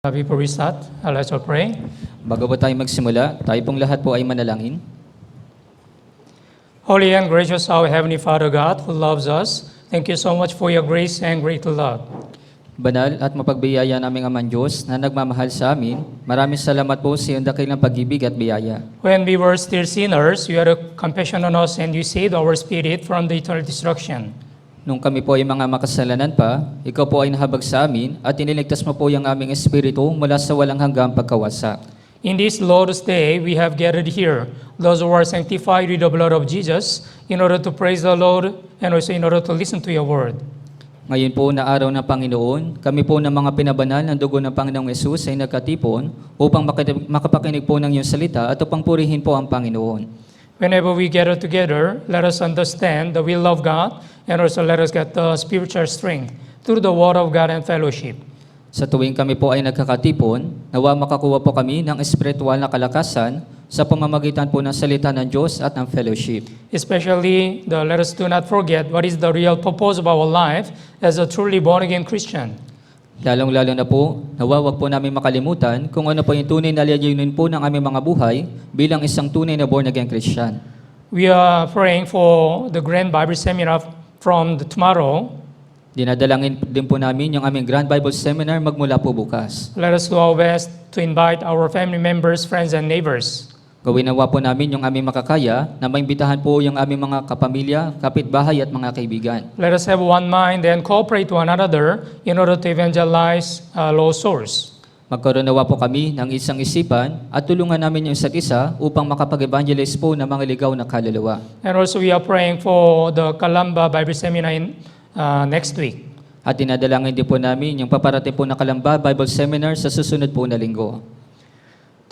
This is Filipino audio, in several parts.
Before we start, let's all pray. Bago po tayo magsimula, tayo pong lahat po ay manalangin. Holy and gracious our Heavenly Father God who loves us, thank you so much for your grace and great love. Banal at mapagbiyaya naming Amang Diyos na nagmamahal sa amin, maraming salamat po sa iyong dakilang pag-ibig at biyaya. When we were still sinners, you had a compassion on us and you saved our spirit from the eternal destruction. Nung kami po ay mga makasalanan pa, ikaw po ay nahabag sa amin at iniligtas mo po yung aming espiritu mula sa walang hanggang pagkawasak. In this Lord's Day, we have gathered here, those who are sanctified with the blood of Jesus, in order to praise the Lord and also in order to listen to your word. Ngayon po na araw ng Panginoon, kami po ng mga pinabanal ng dugo ng Panginoong Yesus ay nagkatipon upang makapakinig po ng iyong salita at upang purihin po ang Panginoon. Whenever we gather together, let us understand the will of God and also let us get the spiritual strength through the word of God and fellowship. Sa tuwing kami po ay nagkakatipon, nawa makakuha po kami ng espiritual na kalakasan sa pamamagitan po ng salita ng Diyos at ng fellowship. Especially, let us do not forget what is the real purpose of our life as a truly born-again Christian. Lalong-lalo na po, nawawag po namin makalimutan kung ano po yung tunay na layunin po ng aming mga buhay bilang isang tunay na born-again Christian. We are praying for the Grand Bible Seminar from tomorrow. Dinadalangin din po namin yung aming Grand Bible Seminar magmula po bukas. Let us do our best to invite our family members, friends, and neighbors. Gawin nawa po namin yung aming makakaya na maimbitahan po yung aming mga kapamilya, kapitbahay at mga kaibigan. Let us have one mind and cooperate to one another in order to evangelize lost souls. Magkaroon nawa po kami ng isang isipan at tulungan namin yung isa't isa upang makapag-evangelize po ng mga ligaw na kaluluwa. And also we are praying for the Calamba Bible Seminar next week. At dinadalangin din po namin yung paparating po na Calamba Bible Seminar sa susunod po na linggo.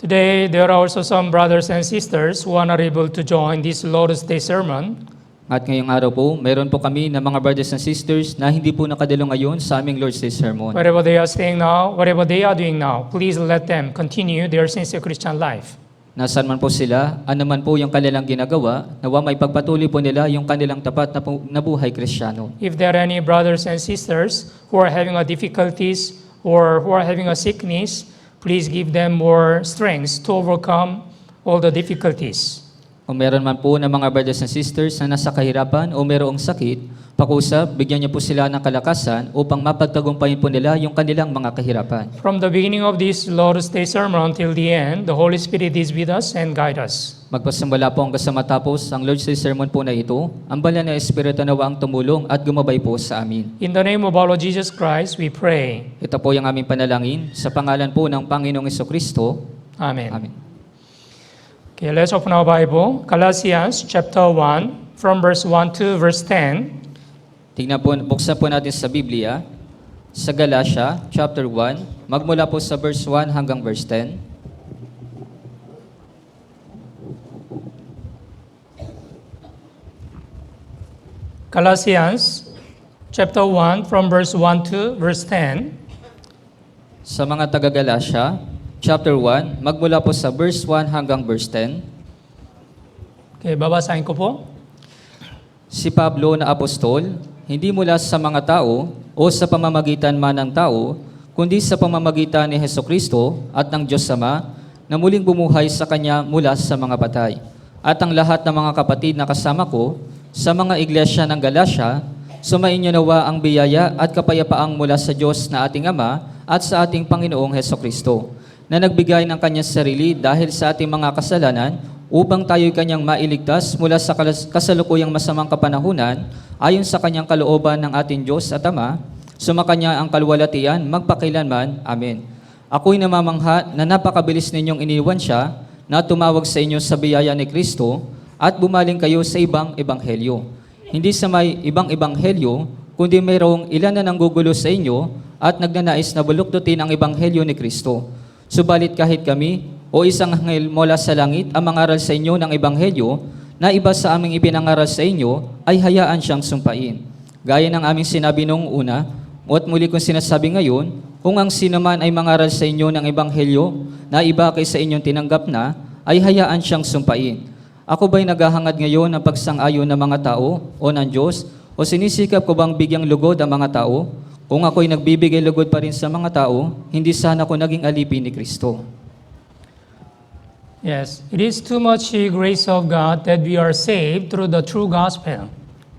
Today, there are also some brothers and sisters who are not able to join this Lord's Day sermon. At ngayong araw po, meron po kami na mga brothers and sisters na hindi po nakadalo ngayon sa aming Lord's Day sermon. Wherever they are staying now, whatever they are doing now, please let them continue their sincere Christian life. Nasaan man po sila, anuman po yung kanilang ginagawa, nawa may pagpatuloy po nila yung kanilang tapat na buhay Kristiyano. If there are any brothers and sisters who are having difficulties or who are having a sickness, please give them more strength to overcome all the difficulties. Kung meron man po ng mga brothers and sisters na nasa kahirapan o merong sakit, pakusap, bigyan niyo po sila ng kalakasan upang mapagtagumpayin po nila yung kanilang mga kahirapan. From the beginning of this Lord's Day sermon until the end, the Holy Spirit is with us and guide us. Magpasimula po hanggang sa matapos ang Lord's Day sermon po na ito, ang banal na Espiritu nawa ang tumulong at gumabay po sa amin. In the name of our Lord Jesus Christ, we pray. Ito po yung aming panalangin sa pangalan po ng Panginoong Jesucristo. Amen. Amen. Okay, let's open our Bible. Galatians chapter 1, from verse 1 to verse 10. Tingnan po, buksan po natin sa Biblia, sa Galatia, chapter 1, magmula po sa verse 1 hanggang verse 10. Galatians chapter 1, from verse 1 to verse 10. Sa mga taga-Galatia, chapter 1, magmula po sa verse 1 hanggang verse 10. Okay, babasahin ko po. Si Pablo na apostol, hindi mula sa mga tao o sa pamamagitan man ng tao, kundi sa pamamagitan ni Hesukristo at ng Diyos Ama, na muling bumuhay sa Kanya mula sa mga patay. At ang lahat ng mga kapatid na kasama ko, sa mga iglesia ng Galatia, sumainyo nawa ang biyaya at kapayapaang mula sa Diyos na ating Ama at sa ating Panginoong Hesukristo, na nagbigay ng Kanyang sarili dahil sa ating mga kasalanan upang tayo'y Kanyang mailigtas mula sa kasalukuyang masamang kapanahunan ayon sa Kanyang kalooban ng ating Diyos at Ama, sumakanya ang kalwalatian magpakilanman. Amen. Ako'y namamangha na napakabilis ninyong iniwan siya na tumawag sa inyo sa biyaya ni Kristo at bumaling kayo sa ibang ebanghelyo. Hindi sa may ibang ebanghelyo, kundi mayroong ilan na nanggugulo sa inyo at nagnanais na bulukdutin ang ebanghelyo ni Kristo. Subalit kahit kami o isang anghel mula sa langit ang mangaral sa inyo ng ebanghelyo na iba sa aming ipinangaral sa inyo, ay hayaan siyang sumpain. Gaya ng aming sinabi noong una, at muli kong sinasabi ngayon, kung ang sino man ay mangaral sa inyo ng ebanghelyo na iba kaysa inyong tinanggap na, ay hayaan siyang sumpain. Ako ba'y naghahangad ngayon ng pagsang-ayon ng mga tao o ng Diyos? O sinisikap ko bang bigyang lugod ang mga tao? Kung ako'y nagbibigay lugod pa rin sa mga tao, hindi sana ako naging alipin ni Kristo. Yes, it is too much grace of God that we are saved through the true gospel.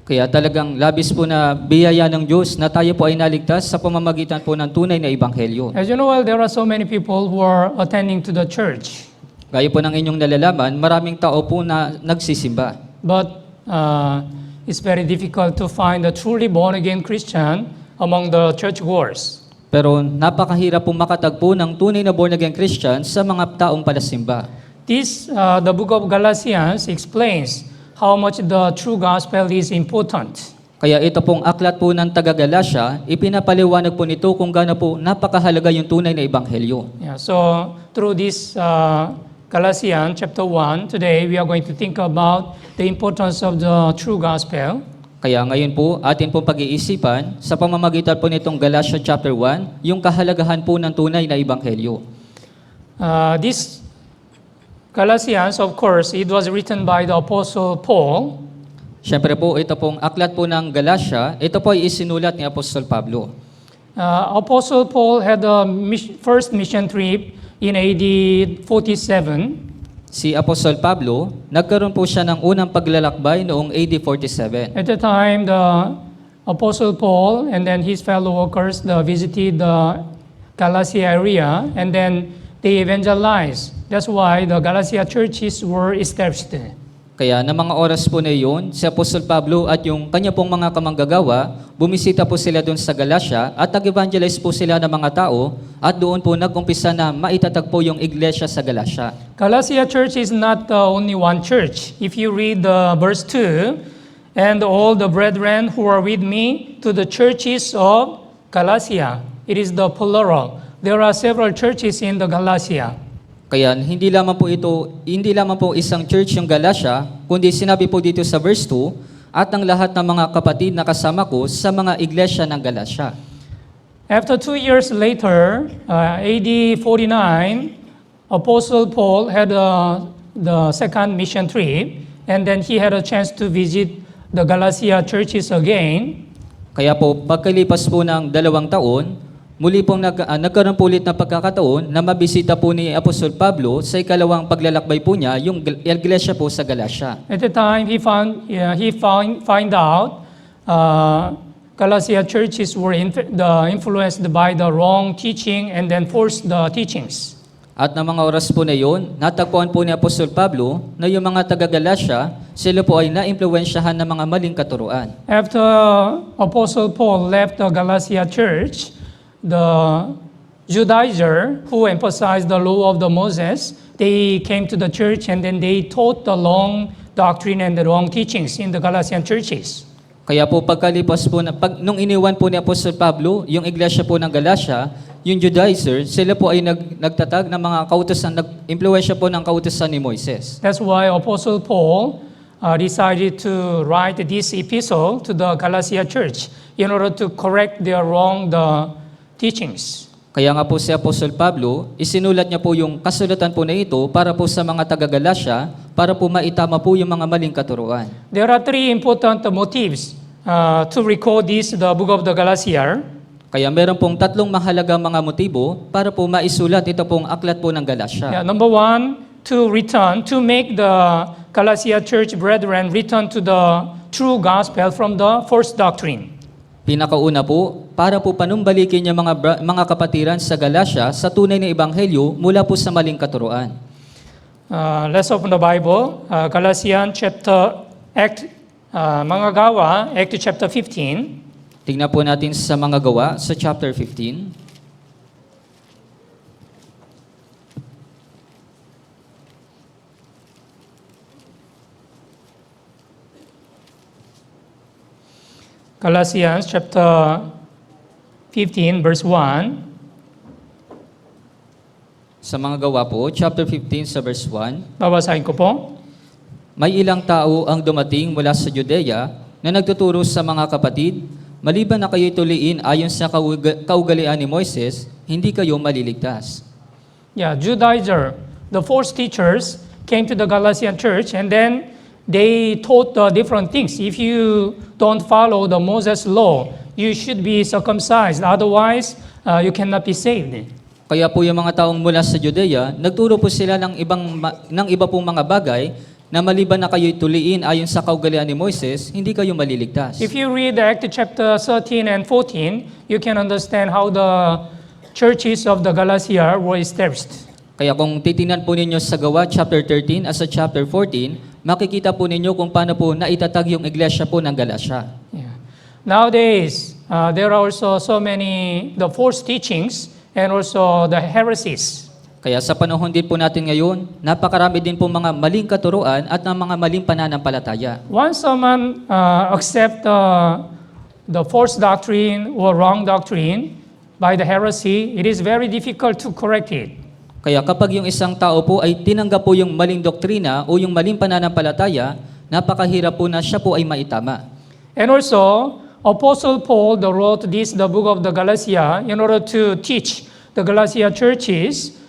Kaya talagang labis po na biyaya ng Diyos na tayo po ay naligtas sa pamamagitan po ng tunay na ebanghelyo. As you know, well, there are so many people who are attending to the church, Gaya po ng inyong nalalaman, maraming tao po na nagsisimba. but it's very difficult to find a truly born-again Christian among the churchgoers. Pero napakahirap po makatagpo ng tunay na born-again Christian sa mga taong palasimba. This, the book of Galatians explains how much the true gospel is important. Kaya ito pong aklat po ng taga-Galasya, ipinapaliwanag po nito kung gaano po napakahalaga yung tunay na ebanghelyo. Yeah, so through this Galatians chapter 1, today we are going to think about the importance of the true gospel. Kaya ngayon po, atin pong pag-iisipan sa pamamagitan po nitong Galasya chapter 1, yung kahalagahan po ng tunay na ebanghelyo. This Galatians, of course, it was written by the Apostle Paul. Siyempre po, ito pong aklat po ng Galasya, ito po ay isinulat ni Apostol Pablo. Apostle Paul had the first mission trip in AD 47. Si Apostol Pablo, nagkaroon po siya ng unang paglalakbay noong AD 47. At the time, the Apostle Paul and then his fellow workers visited the Galatia area, and then they evangelized. That's why the Galatia churches were established. Kaya na mga oras po na iyon, si Apostol Pablo at yung kanya pong mga kamanggagawa, bumisita po sila doon sa Galasya at nag-evangelize po sila ng mga tao at doon po nag-umpisa na maitatagpo yung iglesia sa Galasya. Galatia church is not only one church. If you read verse 2, and all the brethren who are with me to the churches of Galatia, it is the plural. There are several churches in the Galatia. Kaya hindi lamang po isang church yung Galasya, kundi sinabi po dito sa verse 2, at ang lahat ng mga kapatid na kasama ko sa mga iglesia ng Galasya. After 2 years later, AD 49, Apostle Paul had the second mission trip, and then he had a chance to visit the Galatia churches again. Kaya po, pagkalipas po ng 2 taon, muli pong nagkaroon po ulit ng pagkakataon na mabisita po ni Apostol Pablo sa ikalawang paglalakbay po niya, yung iglesia po sa Galasya. At the time, he find out Galatia churches were influenced by the wrong teaching and then forced the teachings. At ng mga oras po na iyon, natagpuan po ni Apostol Pablo na yung mga taga-Galasya, sila po ay naimpluwensyahan ng mga maling katuruan. After Apostle Paul left the Galatia church, the Judaizer who emphasized the law of the Moses, they came to the church and then they taught the wrong doctrine and the wrong teachings in the Galatian churches. Kaya po pagkalipas po, nung iniwan po ni Apostol Pablo, yung iglesia po ng Galasya, yung Judaizer, sila po ay nagtatag ng mga kautusan, nag-impluwensya po ng kautusan ni Moises. That's why Apostle Paul decided to write this epistle to the Galatia church in order to correct their wrong teachings. Kaya nga po si Apostol Pablo, isinulat niya po yung kasulatan po na ito para po sa mga taga-Galasya, para po maitama po yung mga maling katuruan. There are three important motives to record the book of the Galatia. Kaya meron pong tatlong mahalagang mga motibo para po maisulat ito pong aklat po ng Galasya. Number one, to make the Galatia church brethren return to the true gospel from the false doctrine. Pinakauna po, para po panumbalikin yung mga kapatiran sa Galasya sa tunay na ebanghelyo mula po sa maling katuruan. Let's open the Bible. Galatians Act chapter 15. Tingnan po natin sa mga gawa sa chapter 15. Galatians chapter 15 verse 1. Sa mga gawa po, chapter 15 sa verse 1. Babasahin ko po. May ilang tao ang dumating mula sa Judea na nagtuturo sa mga kapatid, maliban na kayo'y tuliin ayon sa kaugalian ni Moises, hindi kayo maliligtas. Yeah, Judaizer, the false teachers came to the Galatian church and then they taught different things. If you don't follow the Moses law, you should be circumcised. Otherwise, you cannot be saved. Kaya po yung mga taong mula sa Judea, nagturo po sila ng iba pong mga bagay na maliban na kayo'y tuliin ayon sa kaugalian ni Moises, hindi kayo maliligtas. If you read Acts chapter 13 and 14, you can understand how the churches of the Galatia were established. Kaya kung titingnan po ninyo sa Gawa chapter 13 at sa chapter 14, makikita po ninyo kung paano po naitatag yung iglesia po ng Galatia. Yeah. Nowadays, there are also so many the false teachings and also the heresies. Kaya sa panahon din po natin ngayon, napakarami din po mga maling katuruan at ng mga maling pananampalataya. Once someone accept the false doctrine or wrong doctrine by the heresy, it is very difficult to correct it. Kaya kapag yung isang tao po ay tinanggap po yung maling doktrina o yung maling pananampalataya, napakahirap po na siya po ay maitama. And also, Apostle Paul wrote the book of the Galatia in order to teach the Galatia churches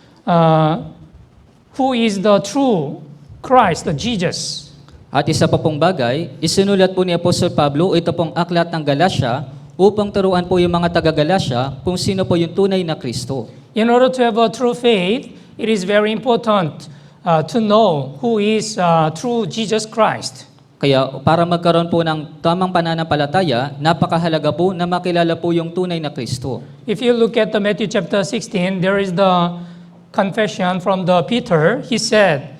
who is the true Christ, the Jesus. At isa pa pong bagay, isinulat po ni Apostol Pablo ito pong aklat ng Galatia upang turuan po yung mga taga-Galatia kung sino po yung tunay na Kristo. In order to have a true faith, it is very important to know who is true Jesus Christ. Kaya para magkaroon po ng tamang pananampalataya, napakahalaga po na makilala po yung tunay na Kristo. If you look at the Matthew chapter 16, there is the confession from the Peter. He said,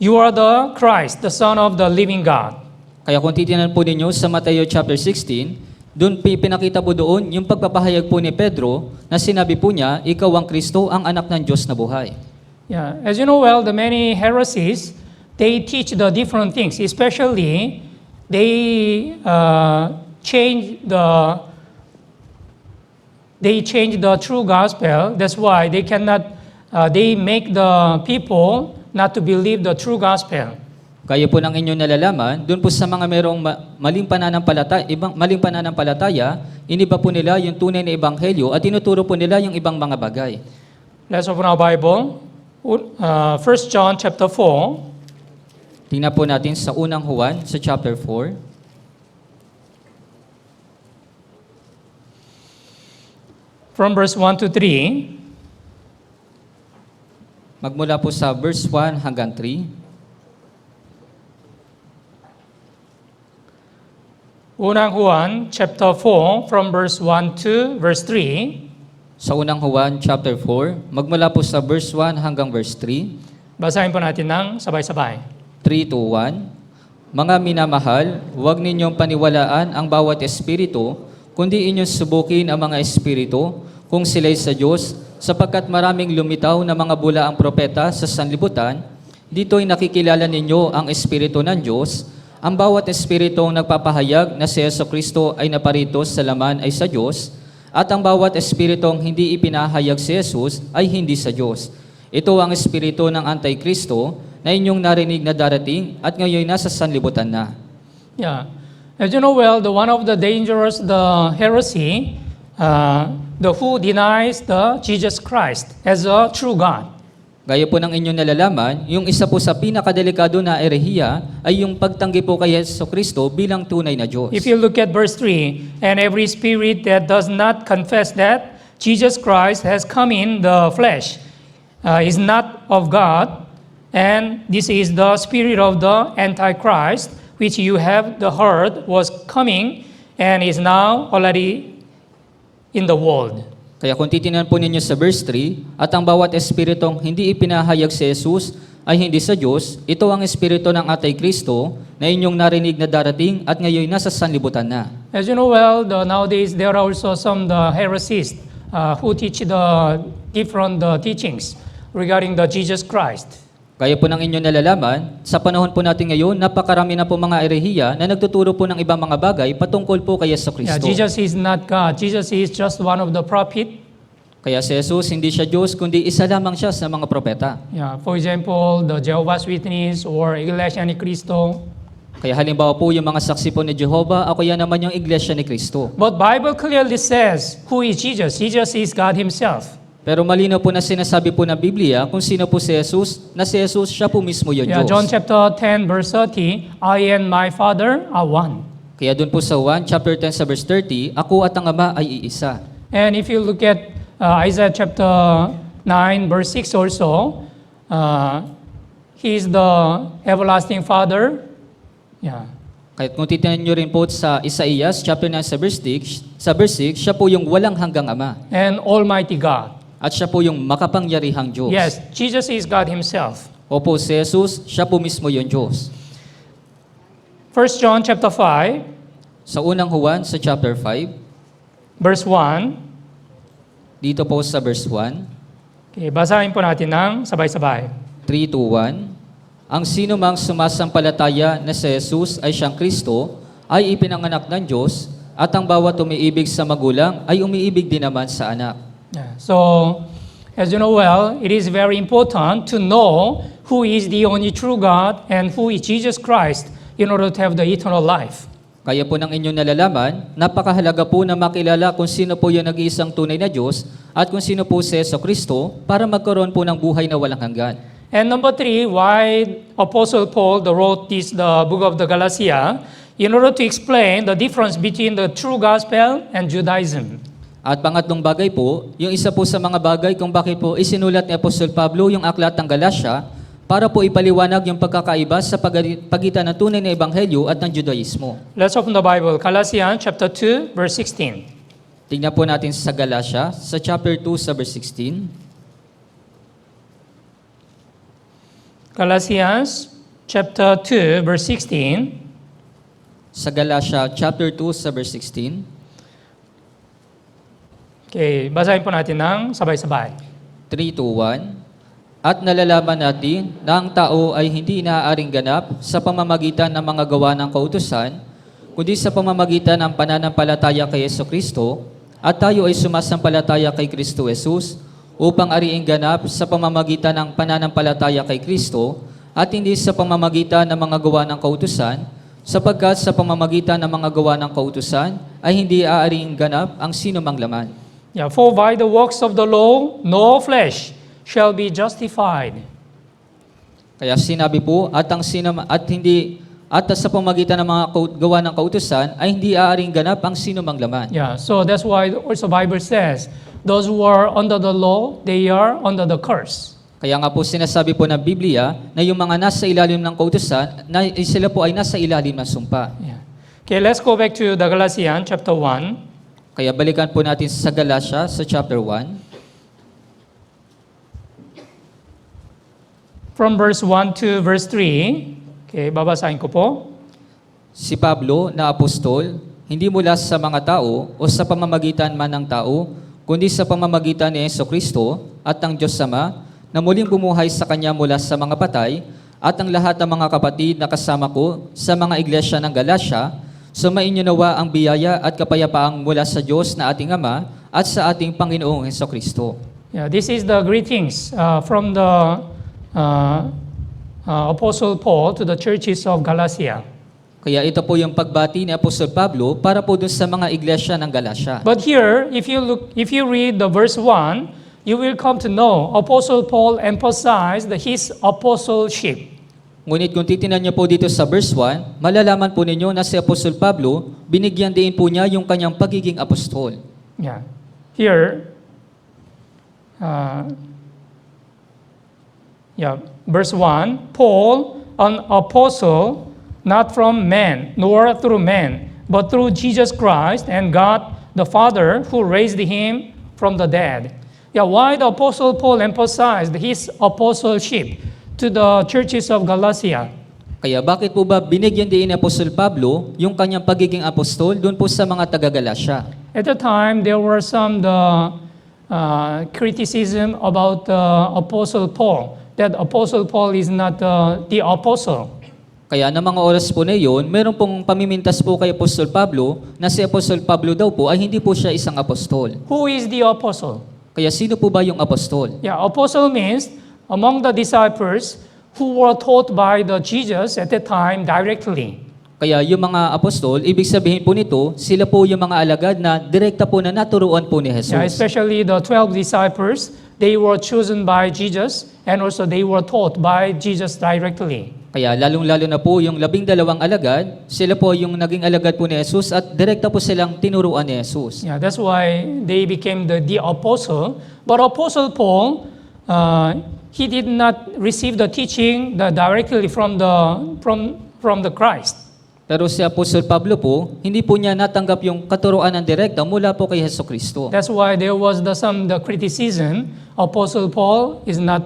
"You are the Christ, the Son of the living God." Kaya kung titingnan po ninyo sa Matthew chapter 16, doon pinakita po doon yung pagpapahayag po ni Pedro na sinabi po niya, ikaw ang Kristo, ang anak ng Diyos na buhay. Yeah, as you know well, the many heresies, they teach the different things. Especially, they change the true gospel. That's why they cannot. They make the people not to believe the true gospel. Kaya po ng inyong nalalaman, doon po sa mga merong maling pananampalataya, iniba po nila yung tunay na ebanghelyo at tinuturo po nila yung ibang mga bagay. Let's open our Bible. 1 John chapter 4. Tingnan po natin sa unang Juan, sa chapter 4. From verse 1 to 3. Magmula po sa verse 1 hanggang 3. Unang Juan chapter 4 from verse 1 to verse 3. Sa unang Juan, chapter 4, magmula po sa verse 1 hanggang verse 3. Basahin po natin ng sabay-sabay. 3 to 1. Mga minamahal, huwag ninyong paniwalaan ang bawat espiritu, kundi inyong subukin ang mga espiritu kung sila'y sa Diyos, sapagkat maraming lumitaw na mga bulaang propeta sa sanlibutan, dito'y nakikilala ninyo ang espiritu ng Diyos. Ang bawat espiritong nagpapahayag na si Jesucristo ay naparito sa laman ay sa Diyos, at ang bawat espiritong hindi ipinahayag si Jesus ay hindi sa Diyos. Ito ang espiritu ng Antikristo na inyong narinig na darating at ngayon nasa sanlibutan na. Yeah. As you know well, one of the dangerous heresy, the who denies the Jesus Christ as a true God. Gaya po ng inyong nalalaman, yung isa po sa pinakadelikado na erehiya ay yung pagtanggi po kay Jesucristo bilang tunay na Diyos. If you look at verse 3, and every spirit that does not confess that Jesus Christ has come in the flesh is not of God, and this is the spirit of the Antichrist, which you have heard was coming and is now already in the world. Kaya kung titingnan po ninyo sa verse 3, at ang bawat espiritong hindi ipinahayag si Jesus ay hindi sa Diyos, ito ang espiritu ng Antikristo na inyong narinig na darating at ngayon nasa sanlibutan na. As you know well, nowadays there are also some heresies who teach the different teachings regarding the Jesus Christ. Kaya po ng inyong nalalaman, sa panahon po natin ngayon, napakarami na po mga erehiya na nagtuturo po ng ibang mga bagay patungkol po kay Jesucristo. Yeah, Jesus is not God. Jesus is just one of the prophet. Kaya si Jesus hindi siya Diyos, kundi isa lamang siya sa mga propeta. Yeah, for example, the Jehovah's Witness or Iglesia ni Cristo. Kaya halimbawa po yung mga saksi po ni Jehovah, ako yan naman yung Iglesia ni Cristo. But Bible clearly says, who is Jesus? Jesus is God Himself. Pero malinaw po na sinasabi po ng Biblia kung sino po si Jesus, na si Jesus siya po mismo yung Yeah, Diyos. John chapter 10 verse 30, I and my Father are one. Kaya doon po sa Juan chapter 10 sa verse 30, ako at ang Ama ay iisa. And if you look at Isaiah chapter 9, verse 6 also, He is the everlasting Father. Yeah. Kahit kung titingnan nyo rin po sa Isaías chapter 9 sa verse 6, siya po yung walang hanggang Ama. And Almighty God. At siya po yung makapangyarihang Diyos. Yes, Jesus is God Himself. Opo, si Jesus, siya po mismo yung Diyos. 1 John chapter 5, Sa unang Juan sa chapter 5, verse 1. dito po sa verse 1, Okay, basahin po natin ng sabay-sabay. 3 to 1, ang sino mang sumasampalataya na si Jesus ay siyang Kristo ay ipinanganak ng Diyos at ang bawat umiibig sa magulang ay umiibig din naman sa anak. Yeah. So, as you know well, it is very important to know who is the only true God and who is Jesus Christ in order to have the eternal life. Kaya po ng inyong nalalaman, napakahalaga po na makilala kung sino po yung nag-iisang tunay na Diyos at kung sino po si Jesucristo para magkaroon po ng buhay na walang hanggan. And number 3, why Apostle Paul wrote the book of the Galatia, in order to explain the difference between the true gospel and Judaism. At pangatlong bagay po, yung isa po sa mga bagay kung bakit po isinulat ni Apostol Pablo yung aklat ng Galatia para po ipaliwanag yung pagkakaiba sa pagitan ng tunay na ebanghelyo at ng Judaismo. Let's open the Bible. Galatians chapter 2, verse 16. Tingnan po natin sa Galatia, sa chapter 2 sa verse 16. Galatians chapter 2, verse 16. Sa Galatia, chapter 2 sa verse 16. Okay, basahin po natin ng sabay-sabay. 3 to 1. At nalalaman natin na ang tao ay hindi naaaring ganap sa pamamagitan ng mga gawa ng kautusan, kundi sa pamamagitan ng pananampalataya kay Jesucristo, at tayo ay sumasampalataya kay Kristo Jesus upang ariing ganap sa pamamagitan ng pananampalataya kay Kristo at hindi sa pamamagitan ng mga gawa ng kautusan, sapagkat sa pamamagitan ng mga gawa ng kautusan ay hindi aariing ganap ang sino mang laman. Yeah, for by the works of the law, no flesh shall be justified. Kaya sinabi po, at sa pamamagitan ng mga gawa ng kautusan ay hindi aariing ganap ang sino mang laman. Yeah, so that's why also Bible says, those who are under the law, they are under the curse. Kaya nga po sinasabi po ng Biblia na yung mga nasa ilalim ng kautusan, sila po ay nasa ilalim ng sumpa. Yeah. Okay, let's go back to the Galatians chapter 1. Kaya balikan po natin sa Galatia sa chapter 1. From verse 1 to verse 3. Okay, babasahin ko po. Si Pablo na apostol, hindi mula sa mga tao o sa pamamagitan man ng tao, kundi sa pamamagitan ni Jesucristo at ng Diyos Ama, na muling bumuhay sa Kanya mula sa mga patay, at ang lahat ng mga kapatid na kasama ko sa mga iglesia ng Galatia, sumainyo nawa ang biyaya at kapayapaang mula sa Diyos na ating Ama at sa ating Panginoong Jesucristo. Yeah, this is the greetings from the Apostle Paul to the churches of Galatia. Kaya ito po yung pagbati ni Apostol Pablo para po dun sa mga iglesia ng Galatia. But here, if you read the verse 1, you will come to know Apostle Paul emphasized his apostleship. Ngunit kung titingnan niyo po dito sa verse 1, malalaman po ninyo na si Apostol Pablo, binigyan din po niya yung kanyang pagiging apostol. Yeah. Here, verse 1, Paul, an apostle, not from men, nor through men, but through Jesus Christ and God the Father who raised him from the dead. Yeah, why the Apostle Paul emphasized his apostleship to the churches of Galatia? Kaya bakit po ba binigyan din ni Apostol Pablo yung kanyang pagiging apostol doon po sa mga taga-Galatia? At the time, there were some criticism about Apostle Paul, that Apostle Paul is not the apostle. Kaya ng mga oras po na iyon, meron pong pamimintas po kay Apostol Pablo na si Apostol Pablo daw po ay hindi po siya isang apostol. Who is the apostle? Kaya sino po ba yung apostol? Yeah, apostle means among the disciples who were taught by the Jesus at that time directly. Kaya yung mga apostol, ibig sabihin po nito, sila po yung mga alagad na direkta po na naturuan po ni Jesus. Yeah, especially the 12 disciples, they were chosen by Jesus and also they were taught by Jesus directly. Kaya lalong-lalo na po yung 12 alagad, sila po yung naging alagad po ni Jesus at direkta po silang tinuruan ni Jesus. Yeah, that's why they became the apostle. But Apostle Paul, he did not receive the teaching directly from the Christ. Pero si Apostol Pablo po, hindi po niya natanggap yung katuruan ng direkta mula po kay Hesukristo. That's why there was the criticism. Apostle Paul is not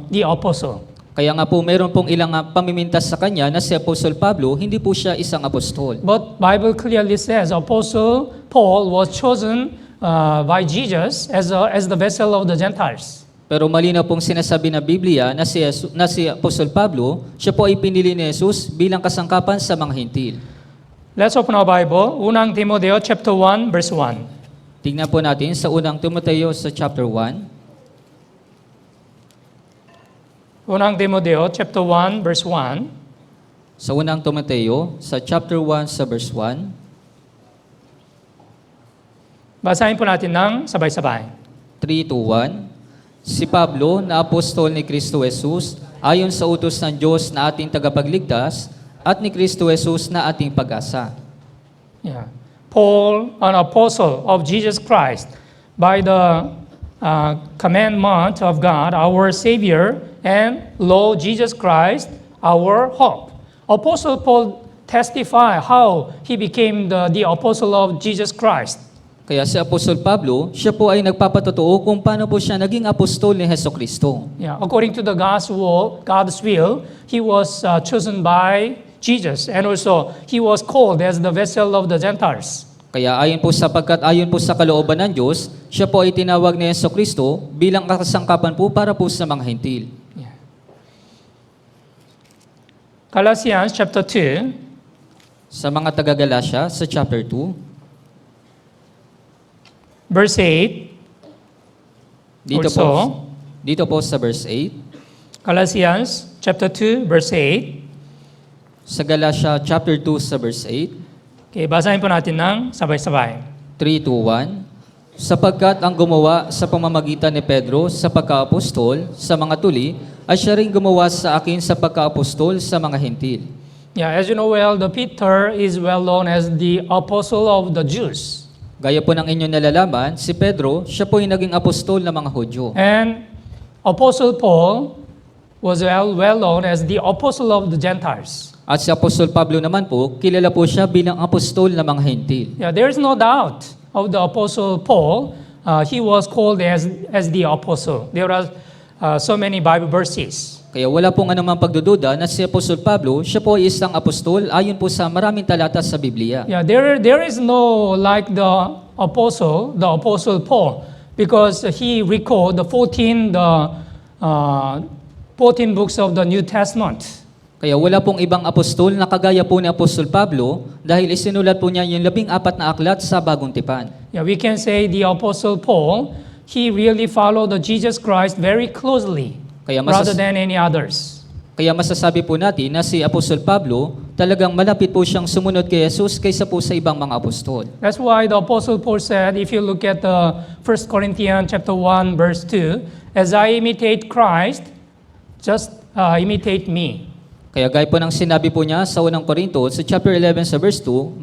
the apostle. Kaya nga po mayroon pong ilang pamimintas sa kanya na si Apostol Pablo, hindi po siya isang apostol. But Bible clearly says Apostle Paul was chosen by Jesus as the vessel of the Gentiles. Pero malinaw pong sinasabi na Biblia na si Apostol Pablo, siya po ay pinili ni Jesus bilang kasangkapan sa mga Hintil. Let's open our Bible. Unang Timoteo chapter 1 verse 1. Tingnan po natin sa unang Timoteo sa chapter 1. Unang Timoteo chapter 1 verse 1. Sa unang Timoteo sa chapter 1 sa verse 1. Basahin po natin ng sabay-sabay. 3-1. Si Pablo, na apostol ni Kristo Jesus, ayon sa utos ng Diyos na ating tagapagligtas, at ni Kristo Jesus na ating pag-asa. Yeah. Paul, an apostle of Jesus Christ, by the commandment of God, our Savior, and Lord Jesus Christ, our hope. Apostle Paul testified how he became the apostle of Jesus Christ. Kaya si Apostol Pablo, siya po ay nagpapatotoo kung paano po siya naging apostol ni Hesukristo. Yeah, according to the God's will, he was chosen by Jesus, and also he was called as the vessel of the Gentiles. Kaya ayon po sa kalooban ng Diyos, siya po ay tinawag ni Hesukristo bilang kasangkapan po para po sa mga Hintil. Yeah. Galatians chapter 2, Sa mga taga-Galasya sa chapter 2, verse 8. Dito po sa verse 8. Galatians chapter 2, verse 8. Sa Galasya chapter 2 sa verse 8. Okay, basahin po natin ng sabay-sabay. 3-1. Sapagkat ang gumawa sa pamamagitan ni Pedro sa pagka-apostol sa mga tuli, ay siya rin gumawa sa akin sa pagka-apostol sa mga Hintil. Yeah, as you know well, the Peter is well known as the apostle of the Jews. Gaya po ng inyong nalalaman, si Pedro, siya po yung naging apostol ng mga Hudyo. And Apostle Paul was well known as the apostle of the Gentiles. At si Apostol Pablo naman po, kilala po siya bilang apostol ng mga Hintil. Yeah, there is no doubt of the apostle Paul. He was called as the apostle. There are so many Bible verses. Kaya wala pong anumang pagdududa na si Apostol Pablo, siya po ay isang apostol ayon po sa maraming talata sa Biblia. Yeah, there is no like the apostle Paul, because he recorded the 14 books of the New Testament. Kaya wala pong ibang apostol na kagaya po ni Apostol Pablo dahil isinulat po niya yung 14 na aklat sa Bagong Tipan. Yeah, we can say the apostle Paul, he really followed the Jesus Christ very closely, Kaya rather than any others. Kaya masasabi po natin na si Apostol Pablo talagang malapit po siyang sumunod kay Jesus kaysa po sa ibang mga apostol. That's why the apostle Paul said, if you look at 1 Corinthians chapter 1 verse 2, as I imitate Christ, just imitate me. Kaya gaya po ng sinabi po niya sa unang Korinto sa chapter 11 sa verse 2,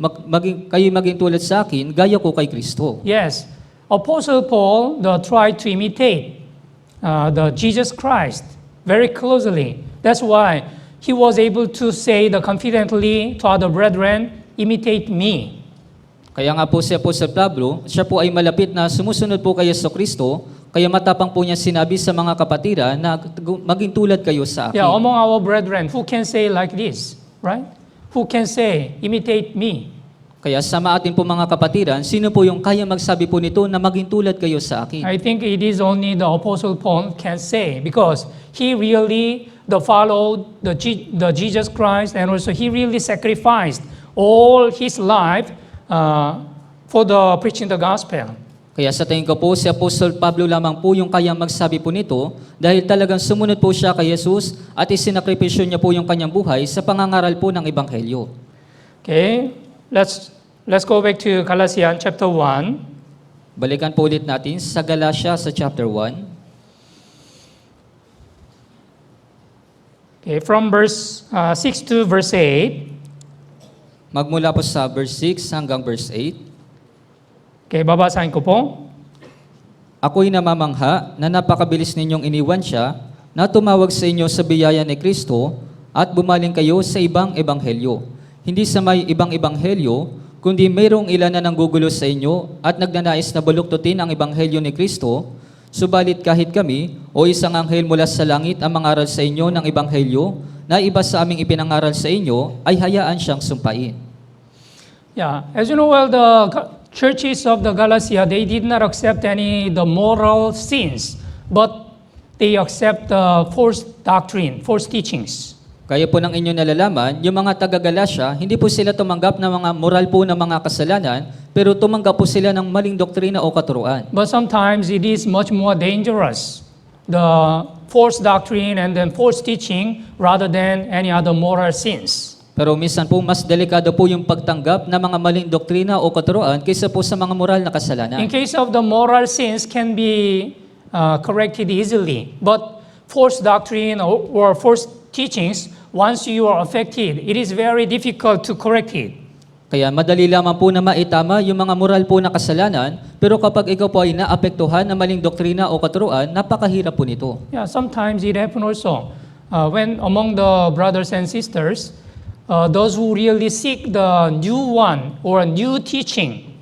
kayo maging tulad sa akin, gaya ko kay Kristo. Yes, Apostle Paul tried to imitate the Jesus Christ very closely. That's why he was able to say confidently to other brethren, imitate me. Kaya nga po si Apostol Pablo, siya po ay malapit na sumusunod po kay Kristo, kaya matapang po niya sinabi sa mga kapatira na maging tulad kayo sa akin. Yeah, among our brethren, who can say like this, right? Who can say, imitate me? Kaya sama atin po mga kapatiran, sino po yung kaya magsabi po nito na maging tulad kayo sa akin? I think it is only the Apostle Paul can say, because he really followed the Jesus Christ, and also he really sacrificed all his life for the preaching the gospel. Kaya sa tingin ko po, si Apostol Pablo lamang po yung kayang magsabi po nito dahil talagang sumunod po siya kay Jesus at isinakripisyo niya po yung kanyang buhay sa pangangaral po ng Ebanghelyo. Okay, let's go back to Galatians chapter 1. Balikan po ulit natin sa Galasya sa chapter 1. Okay, from verse 6 to verse 8. Magmula po sa verse 6 hanggang verse 8. Okay, babasahin ko po. Ako'y namamangha na napakabilis ninyong iniwan siya na tumawag sa inyo sa biyaya ni Kristo at bumaling kayo sa ibang ebanghelyo. Hindi sa may ibang ebanghelyo, kundi mayroong ilan na nanggugulo sa inyo at nagnanais na baluktutin ang ebanghelyo ni Kristo. Subalit kahit kami o isang anghel mula sa langit ang mangaral sa inyo ng ebanghelyo na iba sa aming ipinangaral sa inyo, ay hayaan siyang sumpain. Yeah, as you know well, churches of the Galatia, they did not accept the moral sins, but they accept the false doctrine, false teachings. Kaya po ng inyo nalalaman, yung mga taga-Galasya, hindi po sila tumanggap ng mga moral po ng mga kasalanan, pero tumanggap po sila ng maling doktrina o katuruan. But sometimes it is much more dangerous, the false doctrine and then false teaching, rather than any other moral sins. Pero minsan po, mas delikado po yung pagtanggap ng mga maling doktrina o katuruan kaysa po sa mga moral na kasalanan. In case of the moral sins can be corrected easily, but false doctrine or false teachings, once you are affected, it is very difficult to correct it. Kaya madali lamang po na maitama yung mga moral po na kasalanan, pero kapag ikaw po ay naapektuhan ng maling doktrina o katuruan, napakahirap po nito. Yeah, sometimes it happens also when among the brothers and sisters, those who really seek the new one or new teaching,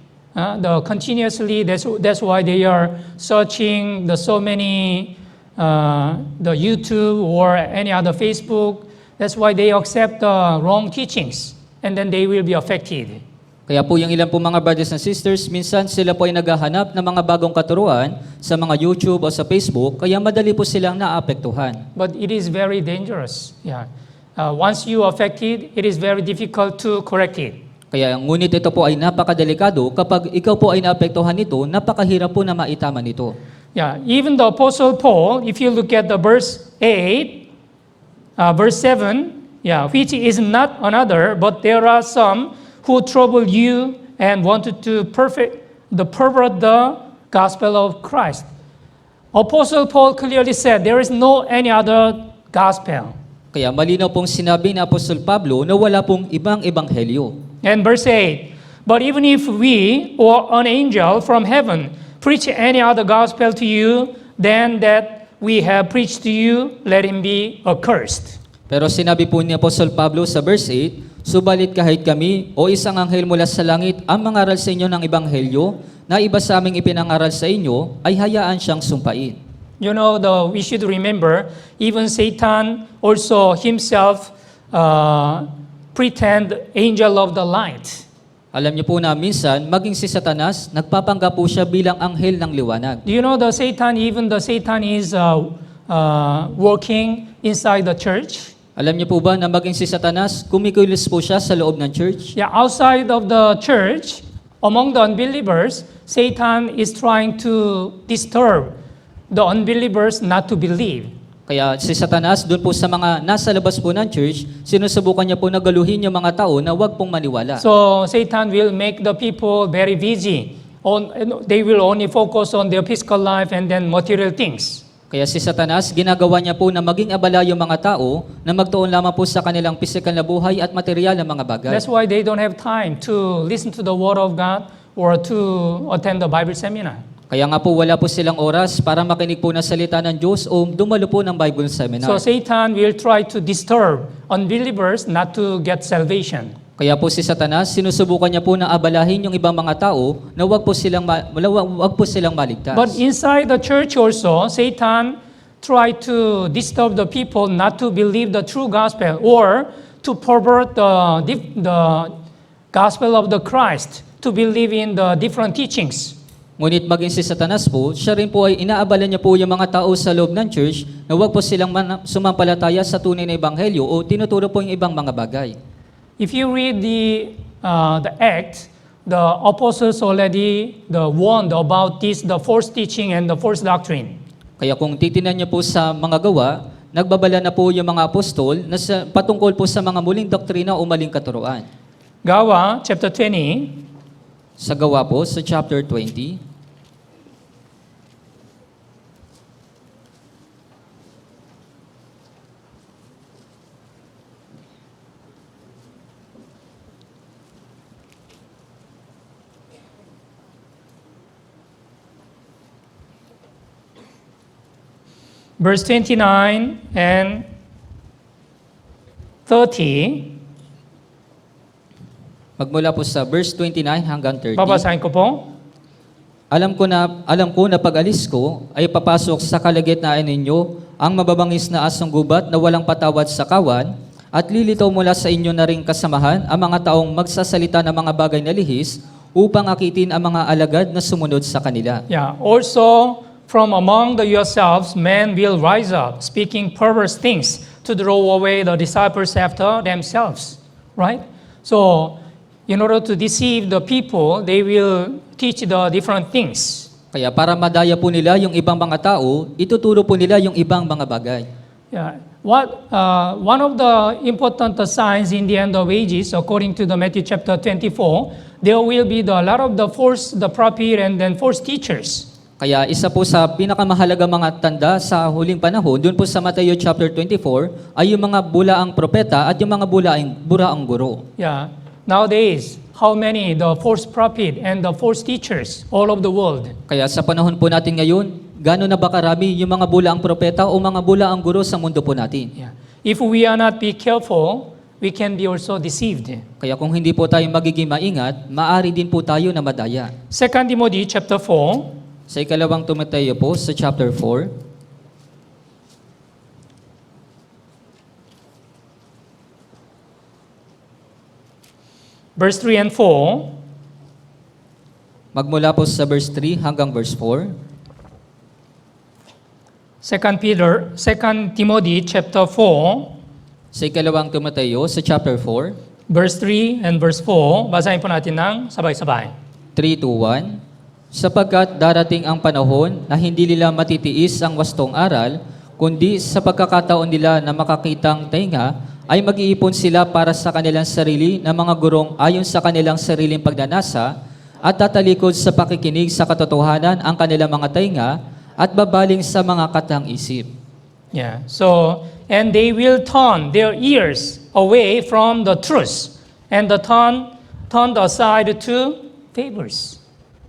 continuously, that's why they are searching so many the YouTube or any other Facebook. That's why they accept the wrong teachings, and then they will be affected. Kaya po yung ilan po mga brothers and sisters, minsan sila po ay naghahanap ng mga bagong katuruan sa mga YouTube o sa Facebook, kaya madali po silang naapektuhan. But it is very dangerous. Yeah. Once you are affected, it is very difficult to correct it. Kaya ngunit ito po ay napakadelikado, kapag ikaw po ay naapektuhan nito, napakahirap po na maitama nito. Yeah, even the Apostle Paul, if you look at the verse 8, verse 7, yeah, which is not another, but there are some who trouble you and wanted to pervert the gospel of Christ. Apostle Paul clearly said there is no any other gospel. Kaya malinaw pong sinabi ni Apostol Pablo na wala pong ibang ebanghelyo. And verse 8, but even if we or an angel from heaven preach any other gospel to you than that we have preached to you, let him be accursed. Pero sinabi po ni Apostol Pablo sa verse 8, subalit kahit kami o isang anghel mula sa langit ang mangaral sa inyo ng ebanghelyo na iba sa aming ipinangaral sa inyo, ay hayaan siyang sumpain. You know, we should remember, even Satan also himself pretend angel of the light. Alam niyo po na minsan, maging si Satanas, nagpapanggap po siya bilang anghel ng liwanag. Do you know even the Satan is working inside the church? Alam niyo po ba na maging si Satanas, kumikilos po siya sa loob ng church? Yeah, outside of the church, among the unbelievers, Satan is trying to disturb the unbelievers not to believe. Kaya si Satanas, doon po sa mga nasa labas po ng church, sinusubukan niya po na galuhin yung mga tao na wag pong maniwala. So Satan will make the people very busy. They will only focus on their physical life and then material things. Kaya si Satanas, ginagawa niya po na maging abala yung mga tao na magtuon lamang po sa kanilang pisikal na buhay at material na mga bagay. That's why they don't have time to listen to the Word of God or to attend the Bible seminar. Kaya nga po wala po silang oras para makinig po ng salita ng Diyos o dumalo po ng Bible seminar. So Satan will try to disturb unbelievers not to get salvation. Kaya po si Satanas, sinusubukan niya po na abalahin yung ibang mga tao na wag po silang maligtas. But inside the church also, Satan try to disturb the people not to believe the true gospel or to pervert the gospel of the Christ, to believe in the different teachings. Ngunit maging si Satanas po, siya rin po ay inaabala niya po yung mga tao sa loob ng church na wag po silang sumampalataya sa tunay na ebanghelyo o tinuturo po yung ibang mga bagay. If you read the Acts, the apostles already warned about the false teaching and the false doctrine. Kaya kung titinan niyo po sa mga gawa, nagbabala na po yung mga apostol na patungkol po sa mga muling doktrina o maling katuruan. Gawa, chapter 20, Sa gawa po, sa chapter 20, verse 29 and 30. Magmula po sa verse 29 hanggang 30. Babasahin ko po. Alam ko na pag-alis ko ay papasok sa kalagitnaan ninyo ang mababangis na asong gubat na walang patawad sa kawan, at lilitaw mula sa inyo na ring kasamahan ang mga taong magsasalita ng mga bagay na lihis upang akitin ang mga alagad na sumunod sa kanila. Yeah. Also, from among yourselves, men will rise up, speaking perverse things to draw away the disciples after themselves. Right? So, in order to deceive the people, they will teach the different things. Kaya para madaya po nila yung ibang mga tao, ituturo po nila yung ibang mga bagay. Yeah. One of the important signs in the end of ages, according to the Matthew chapter 24, there will be a lot of the false prophet and then false teachers. Kaya isa po sa pinakamahalaga mga tanda sa huling panahon, doon po sa Matthew chapter 24, ay yung mga bulaang propeta at yung mga buraang guro. Yeah. Nowadays, how many the false prophet and the false teachers all over the world? Kaya sa panahon po natin ngayon, gano'n na ba karami yung mga bulaang propeta o mga bulaang guro sa mundo po natin? Yeah. If we are not be careful, we can be also deceived. Kaya kung hindi po tayo magiging maingat, maaari din po tayo na madaya. 2 Timothy chapter 4, Sa ikalawang Timoteo po, sa chapter 4, verse 3 and 4. magmula po sa verse 3 hanggang verse 4, 2 Timothy chapter 4, sa ikalawang Timoteo, sa chapter 4, verse 3 and verse 4. Basahin po natin ng sabay-sabay. 3-1, sapagkat darating ang panahon na hindi nila matitiis ang wastong aral, kundi sa pagkakataon nila na makakitang tainga, ay mag-iipon sila para sa kanilang sarili na mga gurong ayon sa kanilang sariling pagnanasa, at tatalikod sa pakikinig sa katotohanan ang kanilang mga tainga, at babaling sa mga katang-isip. Yeah. So, and they will turn their ears away from the truth and turn aside to favors.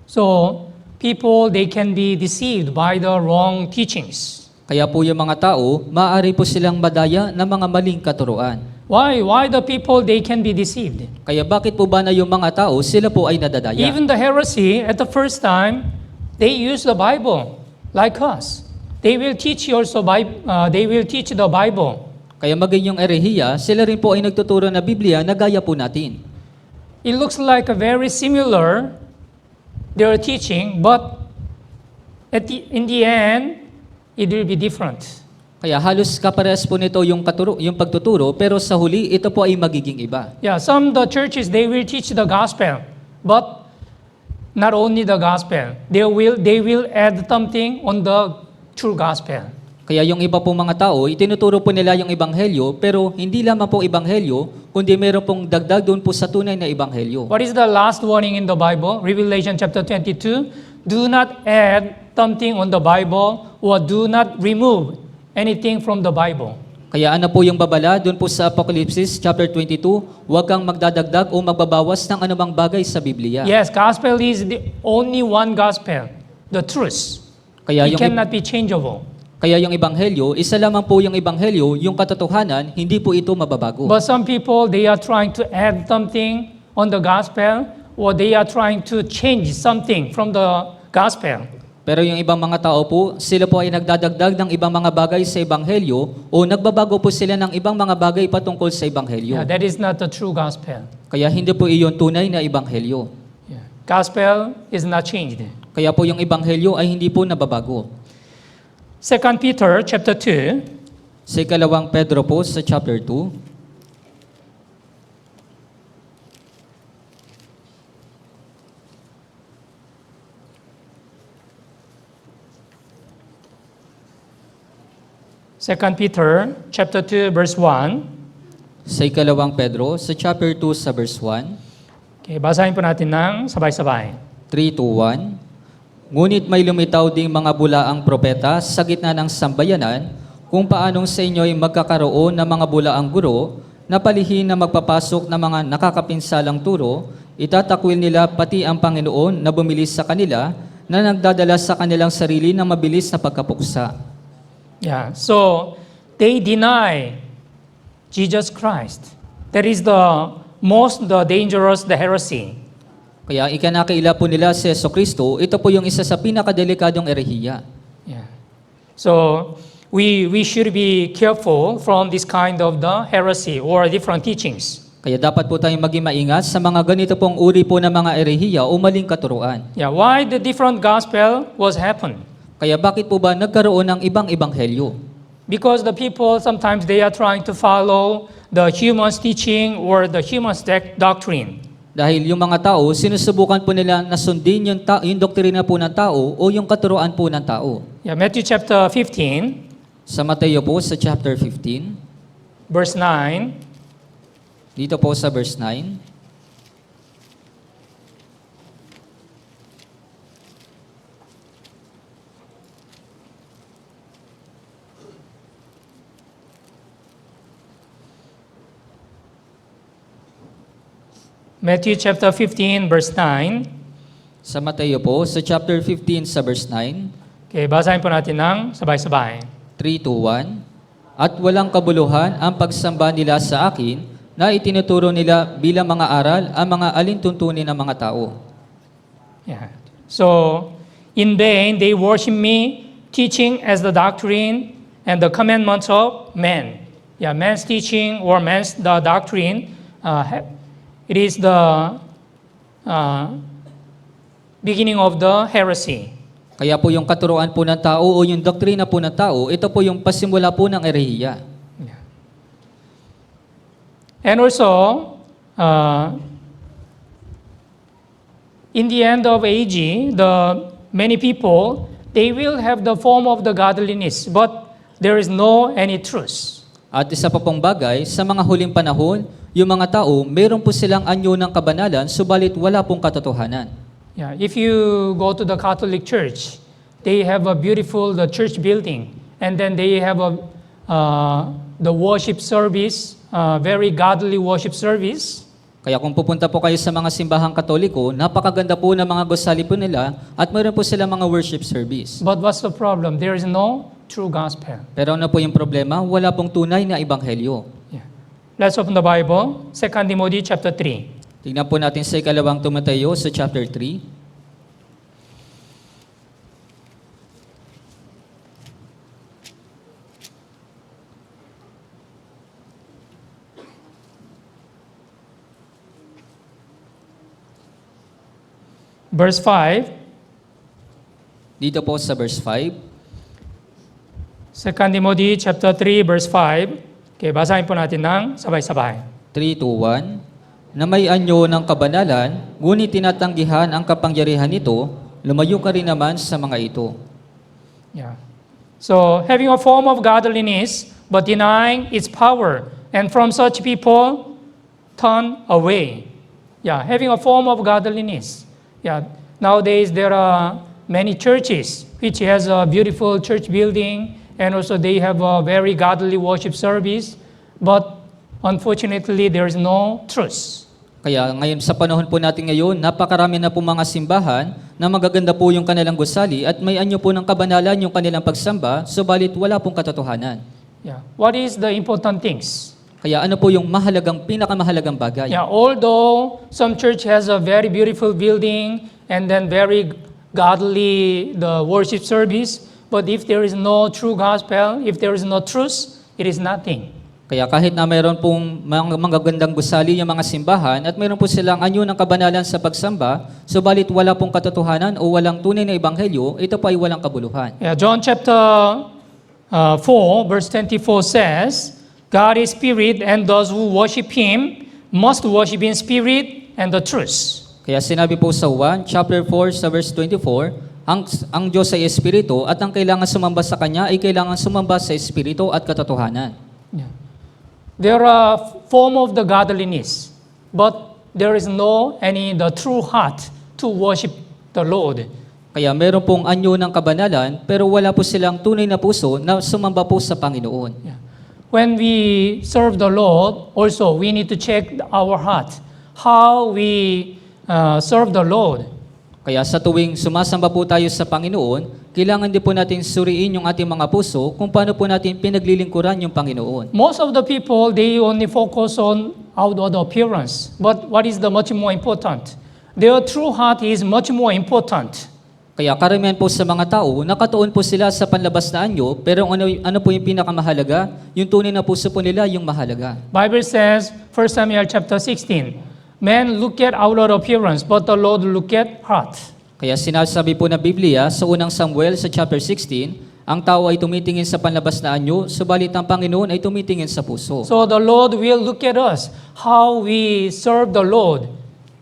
So, people, they can be deceived by the wrong teachings. Kaya po yung mga tao, maaari po silang madaya ng mga maling katuruan. Why the people, they can be deceived? Kaya bakit po ba na yung mga tao, sila po ay nadadaya? Even the heresy, at the first time, they use the Bible like us. They will teach the Bible. Kaya maging yung erehiya, sila rin po ay nagtuturo na Biblia na gaya po natin. It looks like a very similar their teaching, but in the end, it will be different. Kaya halos kaparehas po nito yung pagtuturo, pero sa huli, ito po ay magiging iba. Yeah, some the churches, they will teach the gospel, but not only the gospel. They will add something on the true gospel. Kaya yung iba pong mga tao, itinuturo po nila yung ebanghelyo, pero hindi lamang po ebanghelyo, kundi meron pong dagdag doon po sa tunay na ebanghelyo. What is the last warning in the Bible? Revelation chapter 22. Do not add something on the Bible or do not remove anything from the Bible. Kaya ano po yung babala doon po sa Apocalypse chapter 22, huwag kang magdadagdag o magbabawas ng anumang bagay sa Biblia. Yes, gospel is the only one gospel, the truth. Kaya It yung, cannot be changeable. kaya yung ebanghelyo, isa lamang po yung ebanghelyo, yung katotohanan, hindi po ito mababago. But some people, they are trying to add something on the gospel or they are trying to change something from the gospel. Pero yung ibang mga tao po, sila po ay nagdadagdag ng ibang mga bagay sa ebanghelyo o nagbabago po sila ng ibang mga bagay patungkol sa ebanghelyo. Yeah, that is not the true gospel. Kaya hindi po iyon tunay na ebanghelyo. Yeah. Gospel is not changed. Kaya po yung ebanghelyo ay hindi po nababago. 2 Peter chapter 2, Sa ikalawang Pedro po sa chapter 2, Peter chapter 2 verse 1. sa ikalawang Pedro sa chapter 2 sa verse 1, Okay, basahin po natin ng sabay-sabay. 3-1, ngunit may lumitaw ding mga bulaang propeta sa gitna ng sambayanan kung paanong sa inyo'y magkakaroon ng mga bulaang guro na palihin na magpapasok ng mga nakakapinsalang turo, itatakwil nila pati ang Panginoon na bumilis sa kanila na nagdadala sa kanilang sarili ng mabilis na pagkapuksa. Yeah, so they deny Jesus Christ. That is the dangerous, the heresy. Kaya ikinakaila po nila si Jesucristo, ito po yung isa sa pinakadelikadong erehiya. Yeah. So we should be careful from this kind of the heresy or different teachings. Kaya dapat po tayong maging maingat sa mga ganito pong uri po ng mga erehiya o maling katuruan. Yeah, why the different gospel was happened? Kaya bakit po ba nagkaroon ng ibang ebanghelyo? Because the people sometimes they are trying to follow the human's teaching or the human's doctrine. Dahil yung mga tao, sinusubukan po nila na sundin yung doktrina po ng tao o yung katuruan po ng tao. Yeah, Matthew chapter 15, Sa Mateo po, sa chapter 15, verse 9. dito po sa verse 9, Matthew chapter 15, verse 9. sa Mateo po, sa chapter 15, sa verse 9, Okay, basahin po natin ng sabay-sabay. 3 to 1, At walang kabuluhan ang pagsamba nila sa akin na itinuturo nila bilang mga aral ang mga alintuntunin ng mga tao. Yeah. So, in vain they worship me, teaching as the doctrine and the commandments of men. Yeah, man's teaching or man's the doctrine. It is the beginning of the heresy. Kaya po yung katuruan po ng tao o yung doktrina po ng tao, ito po yung pasimula po ng erehiya. And also, in the end of AG, the many people, they will have the form of the godliness, but there is no any truth. At isa pa pong bagay, sa mga huling panahon, yung mga tao, meron po silang anyo ng kabanalan, subalit wala pong katotohanan. Yeah, if you go to the Catholic Church, they have a beautiful the church building, and then they have the worship service, very godly worship service. Kaya kung pupunta po kayo sa mga simbahang katoliko, napakaganda po ng mga gusali po nila at meron po sila mga worship service. But what's the problem? There is no true gospel. Pero ano po yung problema? Wala pong tunay na ebanghelyo. Yeah. Let's open the Bible, 2 Timothy chapter 3. Tingnan po natin sa ikalawang Timoteo sa chapter 3. Verse 5, Dito po sa verse 5. 2 Timothy chapter 3, verse 5. Okay, basahin po natin ng sabay-sabay. 3 to 1, na may anyo ng kabanalan, ngunit tinatanggihan ang kapangyarihan nito, lumayo ka rin naman sa mga ito. Yeah. So, having a form of godliness, but denying its power, and from such people, turn away. Yeah, having a form of godliness. Yeah, nowadays there are many churches which has a beautiful church building, and also they have a very godly worship service, but unfortunately there is no truth. Kaya ngayon sa panahon po natin ngayon, napakarami na po mga simbahan na magaganda po yung kanilang gusali at may anyo po ng kabanalan yung kanilang pagsamba, subalit wala pong katotohanan. Yeah. What is the important things? Kaya ano po yung pinakamahalagang bagay? Yeah, although some church has a very beautiful building and then very godly the worship service, but if there is no true gospel, if there is no truth, it is nothing. Kaya kahit na mayroon pong mga magagandang gusali yung mga simbahan at mayroon po silang anyo ng kabanalan sa pagsamba, subalit wala pong katotohanan o walang tunay na ebanghelyo, ito po ay walang kabuluhan. Yeah, John chapter 4, verse 24 says, God is spirit, and those who worship Him must worship in spirit and the truth. Kaya sinabi po sa 1, chapter 4, sa verse 24, ang Diyos ay Espiritu at ang kailangan sumamba sa Kanya ay kailangan sumamba sa Espiritu at katotohanan. Yeah. There are form of the godliness, but there is no any the true heart to worship the Lord. Kaya meron pong anyo ng kabanalan, pero wala po silang tunay na puso na sumamba po sa Panginoon. Yeah. When we serve the Lord, also we need to check our heart, how we serve the Lord. Kaya sa tuwing sumasamba po tayo sa Panginoon, kailangan din po natin suriin yung ating mga puso kung paano po natin pinaglilingkuran yung Panginoon. Most of the people, they only focus on outward appearance. But what is the much more important? Their true heart is much more important. Kaya karamihan po sa mga tao, nakatuon po sila sa panlabas na anyo, pero ano po yung pinakamahalaga? Yung tunay na puso po nila yung mahalaga. Bible says, 1 Samuel chapter 16, men look at outward appearance, but the Lord look at heart. Kaya sinasabi po na Biblia sa unang Samuel sa chapter 16, ang tao ay tumitingin sa panlabas na anyo, subalit ang Panginoon ay tumitingin sa puso. So the Lord will look at us, how we serve the Lord.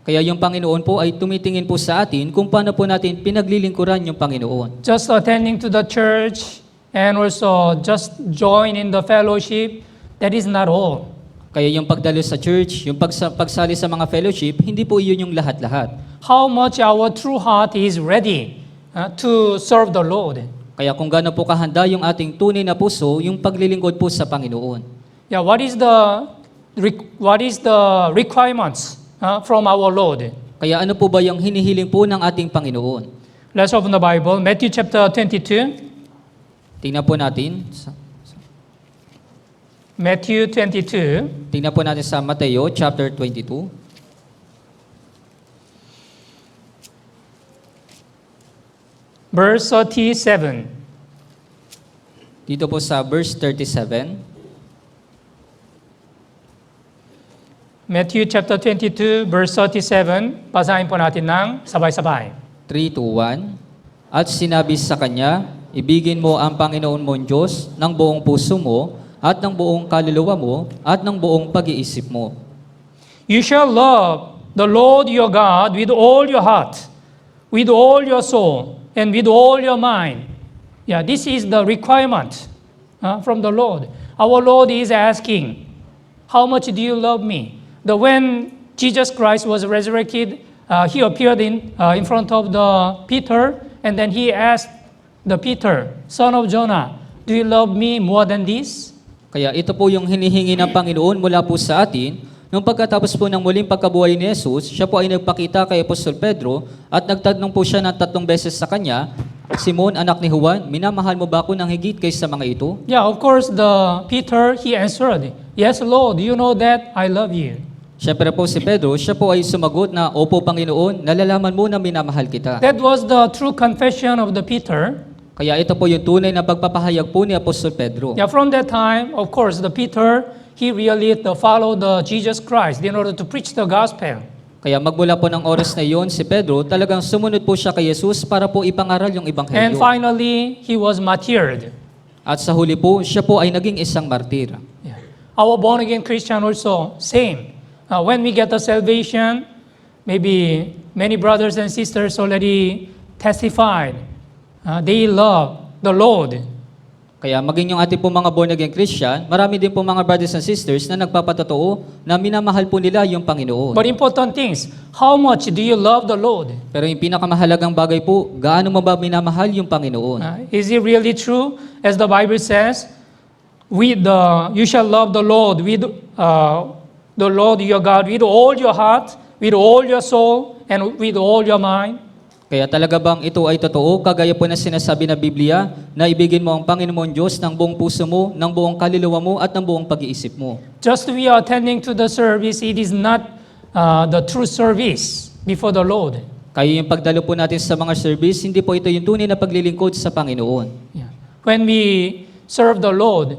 Kaya yung Panginoon po ay tumitingin po sa atin kung paano po natin pinaglilingkuran yung Panginoon. Just attending to the church and also just join in the fellowship, that is not all. Kaya yung pagdalo sa church, yung pagsali sa mga fellowship, hindi po iyon yung lahat-lahat. How much our true heart is ready to serve the Lord. Kaya kung gaano po kahanda yung ating tunay na puso, yung paglilingkod po sa Panginoon. Yeah, what is the requirements from our Lord? Kaya ano po ba yung hinihiling po ng ating Panginoon? Let's open the Bible, Matthew chapter 22. Tingnan po natin. Matthew 22, Tingnan po natin sa Mateo chapter 22. verse 37. Dito po sa verse 37. Matthew chapter 22, verse 37. Basahin po natin ng sabay-sabay. 3 to 1. At sinabi sa kanya, ibigin mo ang Panginoon mong Diyos ng buong puso mo, at ng buong kaluluwa mo, at ng buong pag-iisip mo. You shall love the Lord your God with all your heart, with all your soul, and with all your mind. Yeah, this is the requirement from the Lord. Our Lord is asking, how much do you love me? When Jesus Christ was resurrected, he appeared in front of the Peter, and then he asked the Peter, son of Jonah, do you love me more than this? Kaya ito po yung hinihingi ng Panginoon mula po sa atin. Nung pagkatapos po ng muling pagkabuhay ni Jesus, siya po ay nagpakita kay Apostol Pedro at nagtanong po siya ng 3 beses sa kanya, Simon, anak ni Juan, minamahal mo ba ako ng higit kaysa mga ito? Yeah, of course, the Peter, he answered, yes, Lord, you know that I love you. Siyempre po si Pedro, siya po ay sumagot na, Opo, Panginoon, nalalaman mo na minamahal kita. That was the true confession of the Peter. Kaya ito po yung tunay na pagpapahayag po ni Apostol Pedro. Yeah, from that time, of course, the Peter, he really followed the Jesus Christ in order to preach the gospel. Kaya magmula po ng oras na iyon, si Pedro talagang sumunod po siya kay Jesus para po ipangaral yung And Ebanghelyo. finally, he was martyred. At sa huli po, siya po ay naging isang martir. Yeah. Our born-again Christian also, same. When we get the salvation, maybe many brothers and sisters already testified. They love the Lord. Kaya maging yung ating po mga born-again Christian, marami din po mga brothers and sisters na nagpapatotoo na minamahal po nila yung Panginoon. But important things, how much do you love the Lord? Pero yung pinakamahalagang bagay po, gaano mo ba minamahal yung Panginoon? Is it really true? As the Bible says, you shall love the Lord with the Lord your God with all your heart, with all your soul, and with all your mind. Kaya talaga bang ito ay totoo, kagaya po na sinasabi na Biblia, na ibigin mo ang Panginoon Diyos ng buong puso mo, ng buong kaluluwa mo, at ng buong pag-iisip mo? Just we are attending to the service, it is not the true service before the Lord. Kaya yung pagdalo po natin sa mga service, hindi po ito yung tunay na paglilingkod sa Panginoon. Yeah. When we serve the Lord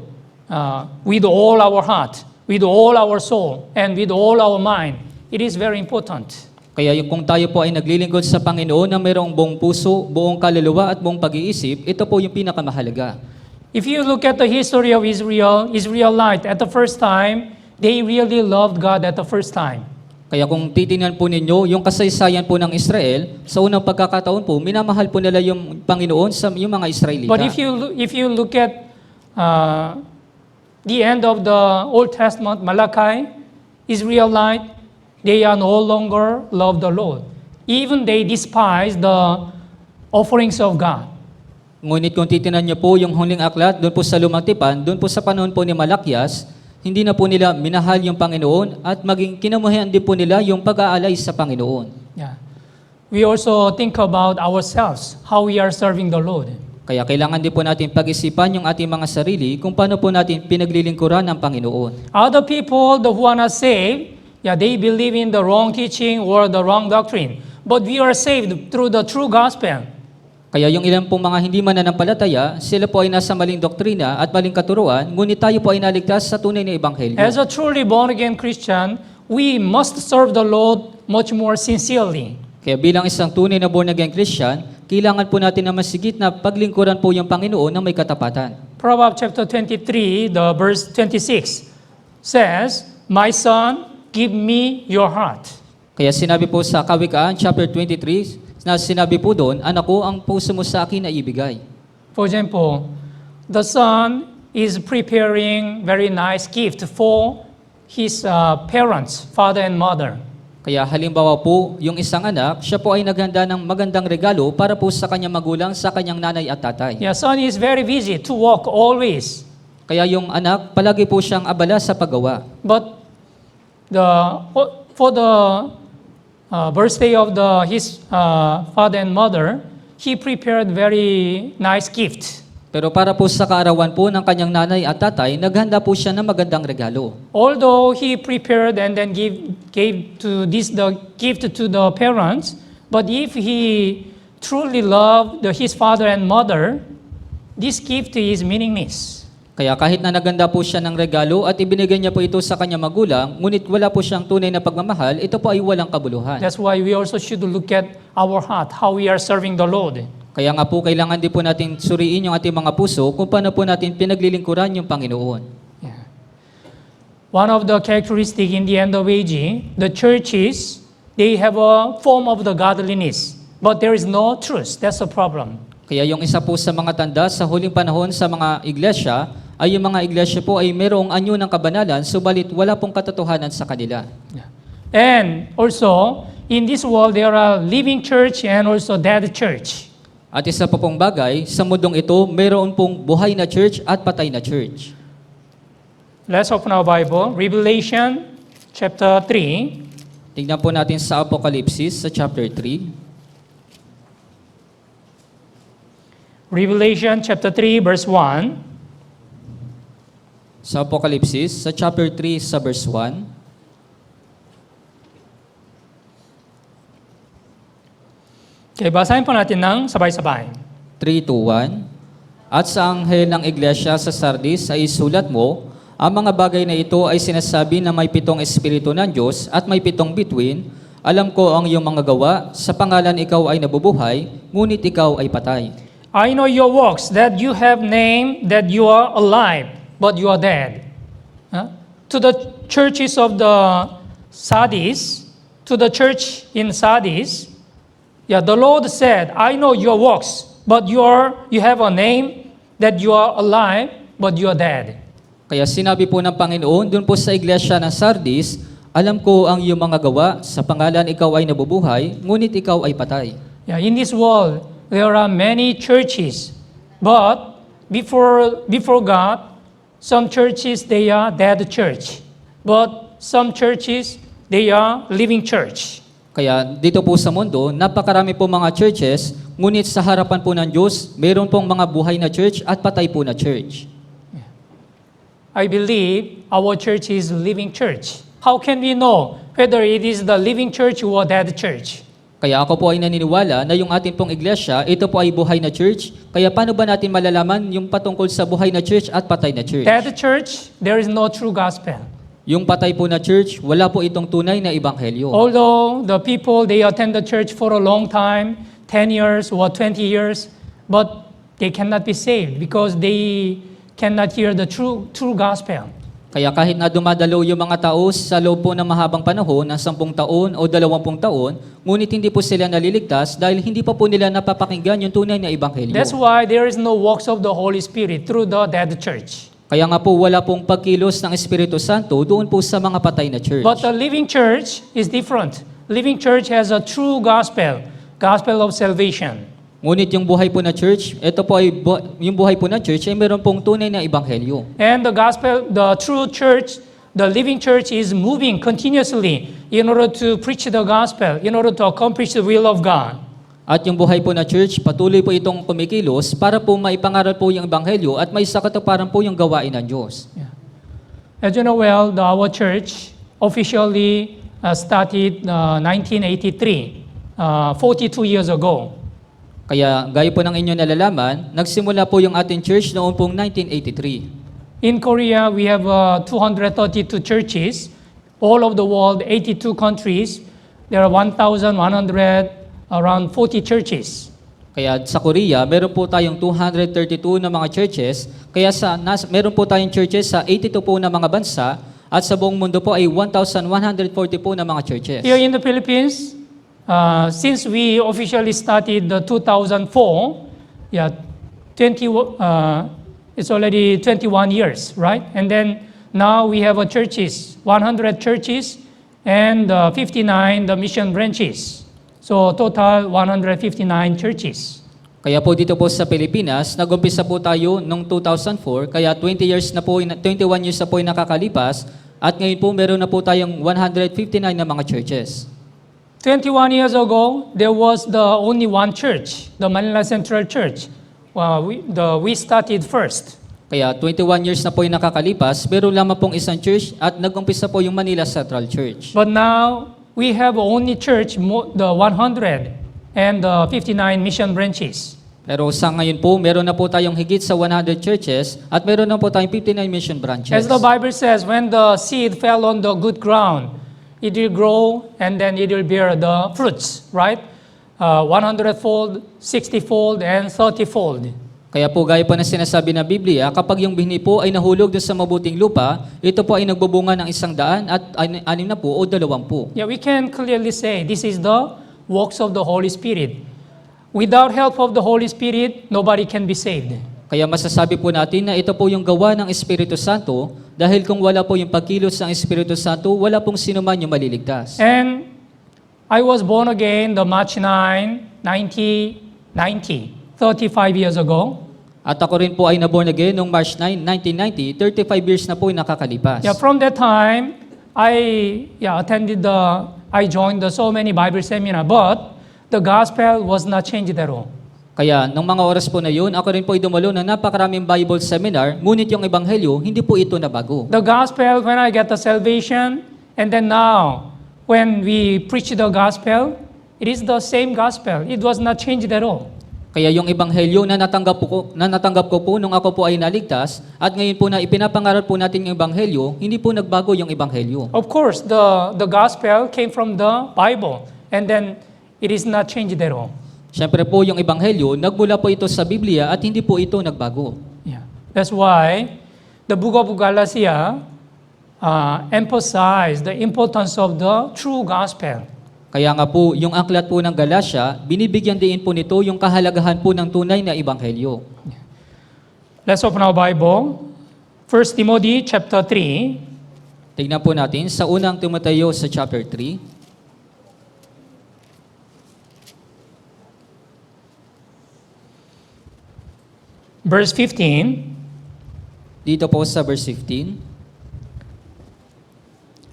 with all our heart, with all our soul, and with all our mind, it is very important. Kaya yung kung tayo po ay naglilingkod sa Panginoon na mayroong buong puso, buong kaluluwa at buong pag-iisip, ito po yung pinakamahalaga. If you look at the history of Israelite at the first time, they really loved God at the first time. Kaya kung titingnan po ninyo, yung kasaysayan po ng Israel, sa unang pagkakataon po, minamahal po nila yung Panginoon sa yung mga Israelita. But if you look at the end of the Old Testament, Malachi, Israelite, they are no longer love the Lord. Even they despise the offerings of God. Ngunit kung titingnan niyo po yung huling aklat, doon po sa Lumang Tipan, doon po sa panahon po ni Malakias, hindi na po nila minahal yung Panginoon at maging kinamuhian din po nila yung pag-aalay sa Panginoon. Yeah. we also think about ourselves, how we are serving the Lord. Kaya kailangan din po natin pag-isipan yung ating mga sarili kung paano po natin pinaglilingkuran ng Panginoon. Other people, the who are not saved, they believe in the wrong teaching or the wrong doctrine. But we are saved through the true gospel. Kaya yung ilang pong mga hindi mananampalataya, sila po ay nasa maling doktrina at maling katuruan, ngunit tayo po ay naligtas sa tunay na ebanghelyo. As a truly born-again Christian, we must serve the Lord much more sincerely. Kaya bilang isang tunay na born-again Christian, kailangan po natin na masigit na paglingkuran po yung Panginoon ng may katapatan. Proverbs chapter 23, the verse 26 says, "My son, give me your heart." Kaya sinabi po sa Kawikaan, chapter 23, na sinabi po doon, anak ko, ang puso mo sa akin na ibigay. For example, the son is preparing very nice gift for his parents, father and mother. Kaya halimbawa po, yung isang anak, siya po ay naghanda ng magandang regalo para po sa kanyang magulang, sa kanyang nanay at tatay. Yeah, son is very busy to work always. Kaya yung anak, palagi po siyang abala sa paggawa. But for the birthday of his father and mother, he prepared very nice gift. Pero para po sa kaarawan po ng kanyang nanay at tatay, naghanda po siya ng magandang regalo. Although he prepared and then gave the gift to the parents, but if he truly loved his father and mother, this gift is meaningless. Kaya kahit na naganda po siya ng regalo at ibinigay niya po ito sa kanyang magulang, ngunit wala po siyang tunay na pagmamahal, ito po ay walang kabuluhan. That's why we also should look at our heart, how we are serving the Lord. Kaya nga po, kailangan din po natin suriin yung ating mga puso kung paano po natin pinaglilingkuran yung Panginoon. Yeah. One of the characteristics in the end of age, the churches, they have a form of the godliness, but there is no truth. That's the problem. Kaya yung isa po sa mga tanda sa huling panahon sa mga iglesia, ay yung mga iglesia po ay mayroong anyo ng kabanalan, subalit wala pong katotohanan sa kanila. Yeah. And also, in this world, there are living church and also dead church. At isa pa pong bagay, sa mundong ito, mayroon pong buhay na church at patay na church. Let's open our Bible. Revelation chapter 3. Tingnan po natin sa Apokalipsis sa chapter 3. Revelation chapter 3, verse 1. Sa Apokalipsis sa chapter 3 sa verse 1. Okay, basahin po natin ng sabay-sabay. 3:1. At sa anghel ng iglesia sa Sardis ay isulat mo, ang mga bagay na ito ay sinasabi na may 7 espiritu ng Diyos at may 7 bituin. Alam ko ang iyong mga gawa, sa pangalan ikaw ay nabubuhay, ngunit ikaw ay patay. I know your works, that you have name, that you are alive, but you are dead. To the churches of the Sardis, to the church in Sardis, the Lord said, I know your works, but you have a name, that you are alive, but you are dead. Kaya sinabi po ng Panginoon, dun po sa iglesia ng Sardis, alam ko ang iyong mga gawa, sa pangalan ikaw ay nabubuhay, ngunit ikaw ay patay. Yeah, in this world, there are many churches, but before God, some churches, they are dead church. But some churches, they are living church. Kaya dito po sa mundo, napakarami po mga churches, ngunit sa harapan po ng Diyos, mayroon pong mga buhay na church at patay po na church. I believe our church is living church. How can we know whether it is the living church or dead church? Kaya ako po ay naniniwala na yung ating pong iglesia, ito po ay buhay na church. Kaya paano ba natin malalaman yung patungkol sa buhay na church at patay na church? Dead church, there is no true gospel. Yung patay po na church, wala po itong tunay na ebanghelyo. Although the people, they attend the church for a long time, 10 years or 20 years, but they cannot be saved because they cannot hear the true gospel. Kaya kahit na dumadalo yung mga tao sa loob po ng mahabang panahon, ng 10 taon o 20 taon, ngunit hindi po sila naliligtas dahil hindi pa po nila napapakinggan yung tunay na ebanghelyo. That's why there is no works of the Holy Spirit through the dead church. Kaya nga po wala pong pagkilos ng Espiritu Santo doon po sa mga patay na church. But the living church is different. Living church has a true gospel of salvation. Ngunit yung buhay po na church, ito po ay yung buhay po na church ay meron pong tunay na ebanghelyo. And the true church the living church is moving continuously in order to preach the gospel, in order to accomplish the will of God. At yung buhay po na church, patuloy po itong kumikilos para po maipangaral po yung ebanghelyo at may sakatuparan po yung gawain ng Diyos. As you know well, our church officially started 1983, 42 years ago. Kaya gaya po ng inyo nalalaman, nagsimula po yung ating church noong pong 1983. In Korea, we have 232 churches. All over the world, 82 countries. There are 1,100, around 40 churches. Kaya sa Korea, meron po tayong 232 na mga churches. Kaya meron po tayong churches sa 82 po na mga bansa. At sa buong mundo po ay 1,140 po na mga churches. Here in the Philippines, since we officially started the 2004, it's already 21 years, right? And then now we have churches, 100 churches and 59 the mission branches. So total 159 churches. Kaya po dito po sa Pilipinas, nag-umpisa po tayo noong 2004, kaya 21 years na po yung nakakalipas, at ngayon po meron na po tayong 159 na mga churches. 21 years ago, there was the only one church, the Manila Central Church. We started first. Kaya 21 years na po yung nakakalipas, meron lamang pong isang church at nag-umpisa po yung Manila Central Church. But now, we have only church, the 100 and the 59 mission branches. Pero sa ngayon po, meron na po tayong higit sa 100 churches at meron na po tayong 59 mission branches. As the Bible says, when the seed fell on the good ground, it will grow and then it will bear the fruits, right? 100-fold, 60-fold, and 30-fold. Kaya po gaya po na sinasabi ng Biblia, kapag yung bini po ay nahulog doon sa mabuting lupa, ito po ay nagbubunga ng 100 at 60 na po o 20. Yeah, we can clearly say this is the works of the Holy Spirit. Without help of the Holy Spirit, nobody can be saved. Kaya masasabi po natin na ito po yung gawa ng Espiritu Santo dahil kung wala po yung pagkilos ng Espiritu Santo, wala pong sinuman yung maliligtas. And I was born again the March 9, 1990, 35 years ago. At ako rin po ay naborn again noong March 9, 1990, 35 years na po yung nakakalipas. Yeah, from that time, I joined so many Bible seminar, but the gospel was not changed at all. Kaya, nung mga oras po na yun, ako rin po ay dumalo ng napakaraming Bible seminar, ngunit yung Ebanghelyo, hindi po ito nabago. The gospel, when I get the salvation, and then now, when we preach the gospel, it is the same gospel. It was not changed at all. Kaya yung Ebanghelyo na natanggap ko po nung ako po ay naligtas, at ngayon po na ipinapangaral po natin yung Ebanghelyo, hindi po nagbago yung Ebanghelyo. Of course, the gospel came from the Bible, and then it is not changed at all. Siyempre po yung Ebanghelyo, nagmula po ito sa Biblia at hindi po ito nagbago. Yeah. That's why the book of Galatia emphasized the importance of the true gospel. Kaya nga po, yung aklat po ng Galatia, binibigyan din po nito yung kahalagahan po ng tunay na Ebanghelyo. Let's open our Bible. 1 Timothy chapter 3. Tignan po natin sa unang Timoteo sa chapter 3. Verse 15. Dito po sa verse 15.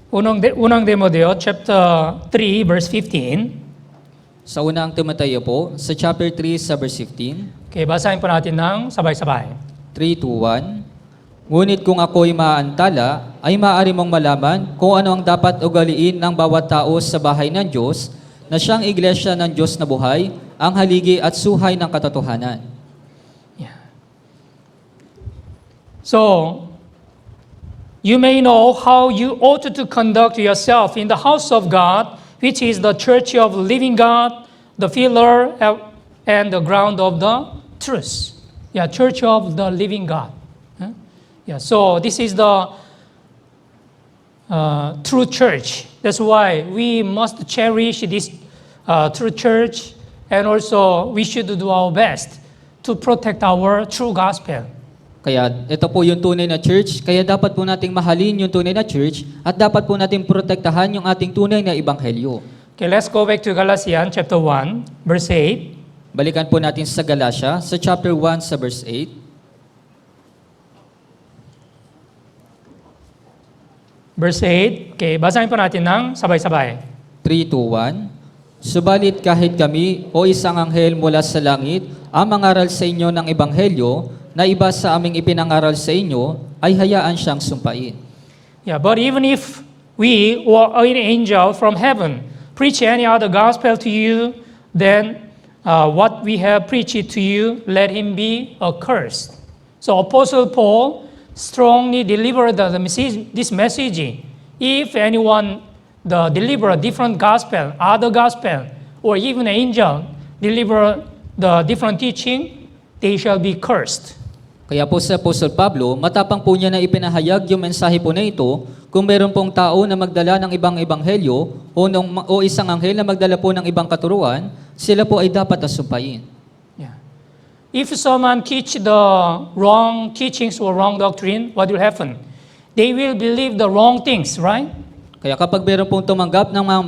Unang Timoteo chapter 3 verse 15. Sa unang Timoteo po, sa chapter 3 sa verse 15. Okay, basahin po natin ng sabay-sabay. 3, 2, 1. Ngunit kung ako'y maaantala, ay maaari mong malaman kung ano ang dapat ugaliin ng bawat tao sa bahay ng Diyos, na siyang iglesia ng Diyos na buhay, ang haligi at suhay ng katotohanan. So, you may know how you ought to conduct yourself in the house of God, which is the church of living God, the pillar and the ground of the truth. Yeah, church of the living God. Yeah, so this is the true church. That's why we must cherish this true church, and also we should do our best to protect our true gospel. Kaya ito po yung tunay na church, kaya dapat po nating mahalin yung tunay na church at dapat po nating protektahan yung ating tunay na ebanghelyo. Okay, let's go back to Galatians chapter 1, verse 8. Balikan po natin sa Galatia, sa chapter 1 sa verse 8. Verse 8. Okay, basahin po natin ng sabay-sabay. 3, 2, 1. Subalit kahit kami o isang anghel mula sa langit ang mangaral sa inyo ng ebanghelyo na iba sa aming ipinangaral sa inyo, ay hayaan siyang sumpain. Yeah, but even if we or an angel from heaven preach any other gospel to you, then what we have preached to you, let him be accursed. So Apostle Paul strongly delivered this message. If anyone deliver a different gospel, other gospel, or even an angel deliver the different teaching, they shall be cursed. Kaya po sa Apostle Pablo, matapang po niya na ipinahayag yung mensahe po na ito, kung meron pong tao na magdala ng ibang ebanghelyo o isang anghel na magdala po ng ibang katuruan, sila po ay dapat asumpain. Yeah. If someone teach the wrong teachings or wrong doctrine, what will happen? They will believe the wrong things, right? Kaya kapag meron pong tumanggap ng mga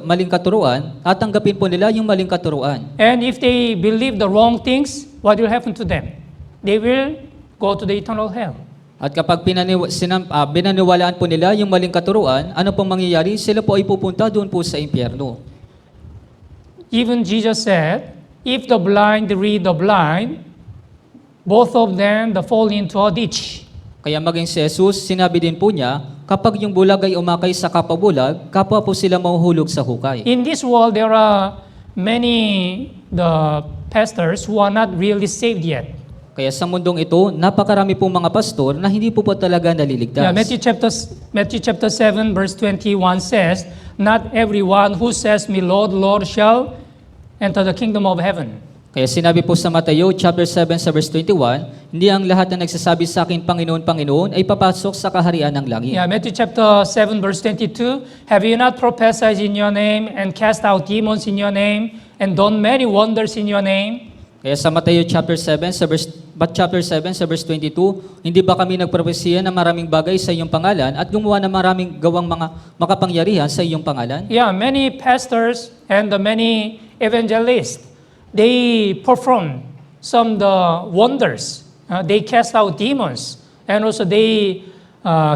maling katuruan, tatanggapin po nila yung maling katuruan. And if they believe the wrong things, what will happen to them? They will go to the eternal hell. At kapag binaniwalaan po nila yung maling katuruan, ano pong mangyayari? Sila po ay pupunta doon po sa impyerno. Even Jesus said, if the blind lead the blind, both of them fall into a ditch. Kaya maging si Jesus, sinabi din po niya, kapag yung bulag ay umakay sa kapabulag, kapwa po sila mahuhulog sa hukay. In this world, there are many the pastors who are not really saved yet. Kaya sa mundong ito, napakarami pong mga pastor na hindi po talaga naliligtas. Yeah, Matthew chapter 7 verse 21 says, not everyone who says me Lord, Lord shall enter the kingdom of heaven. Kaya sinabi po sa Mateo chapter 7 sa verse 21, hindi ang lahat na nagsasabi sa akin, Panginoon, Panginoon, ay papasok sa kaharian ng langit. Yeah, Matthew chapter 7 verse 22, have you not prophesied in your name and cast out demons in your name and done many wonders in your name? Kaya sa Mateo chapter 7 sa verse 22, hindi ba kami nagpropesiya ng maraming bagay sa iyong pangalan at gumawa ng maraming gawang mga makapangyarihan sa iyong pangalan? Yeah, many pastors and many evangelists, they perform some the wonders. They cast out demons, and also they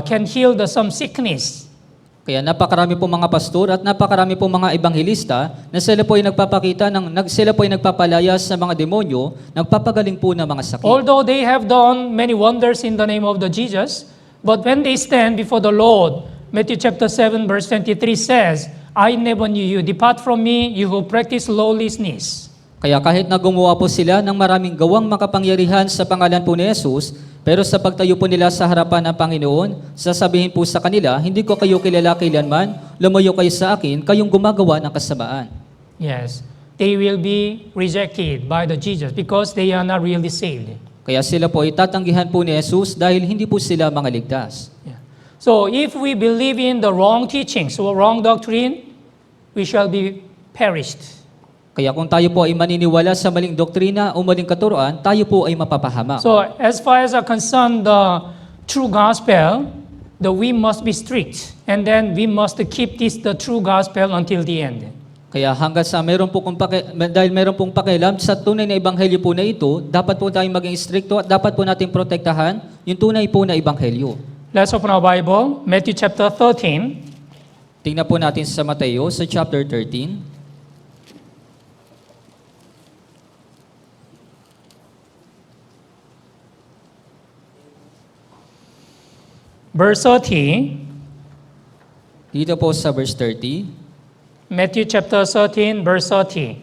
can heal some sickness. Kaya napakarami po mga pastor at napakarami po mga ebanghelista na sila po ay sila po ay nagpapalaya sa mga demonyo, nagpapagaling po ng mga sakit. Although they have done many wonders in the name of the Jesus, but when they stand before the Lord, Matthew chapter 7 verse 23 says, I never knew you. Depart from me, you who practice lawlessness. Kaya kahit na gumawa po sila ng maraming gawang makapangyarihan sa pangalan po ni Jesus, pero sa pagtayo po nila sa harapan ng Panginoon, sasabihin po sa kanila, hindi ko kayo kilala kailanman, lumayo kayo sa akin, kayong gumagawa ng kasamaan. Yes, they will be rejected by the Jesus because they are not really saved. Kaya sila po ay tatanggihan po ni Jesus dahil hindi po sila mga ligtas. Yeah. So if we believe in the wrong teachings or wrong doctrine, we shall be perished. Kaya kung tayo po ay maniniwala sa maling doktrina o maling katuruan, tayo po ay mapapahamak. So as far as are concerned, the true gospel, we must be strict, and then we must keep the true gospel until the end. Kaya hanggang sa dahil meron pong pakialam sa tunay na ebanghelyo po na ito, dapat po tayong maging stricto at dapat po natin protektahan yung tunay po na ebanghelyo. Let's open our Bible, Matthew chapter 13. Tingnan po natin sa Mateo sa chapter 13. Verse 30, Dito po sa verse 30. Matthew chapter 13, verse 30.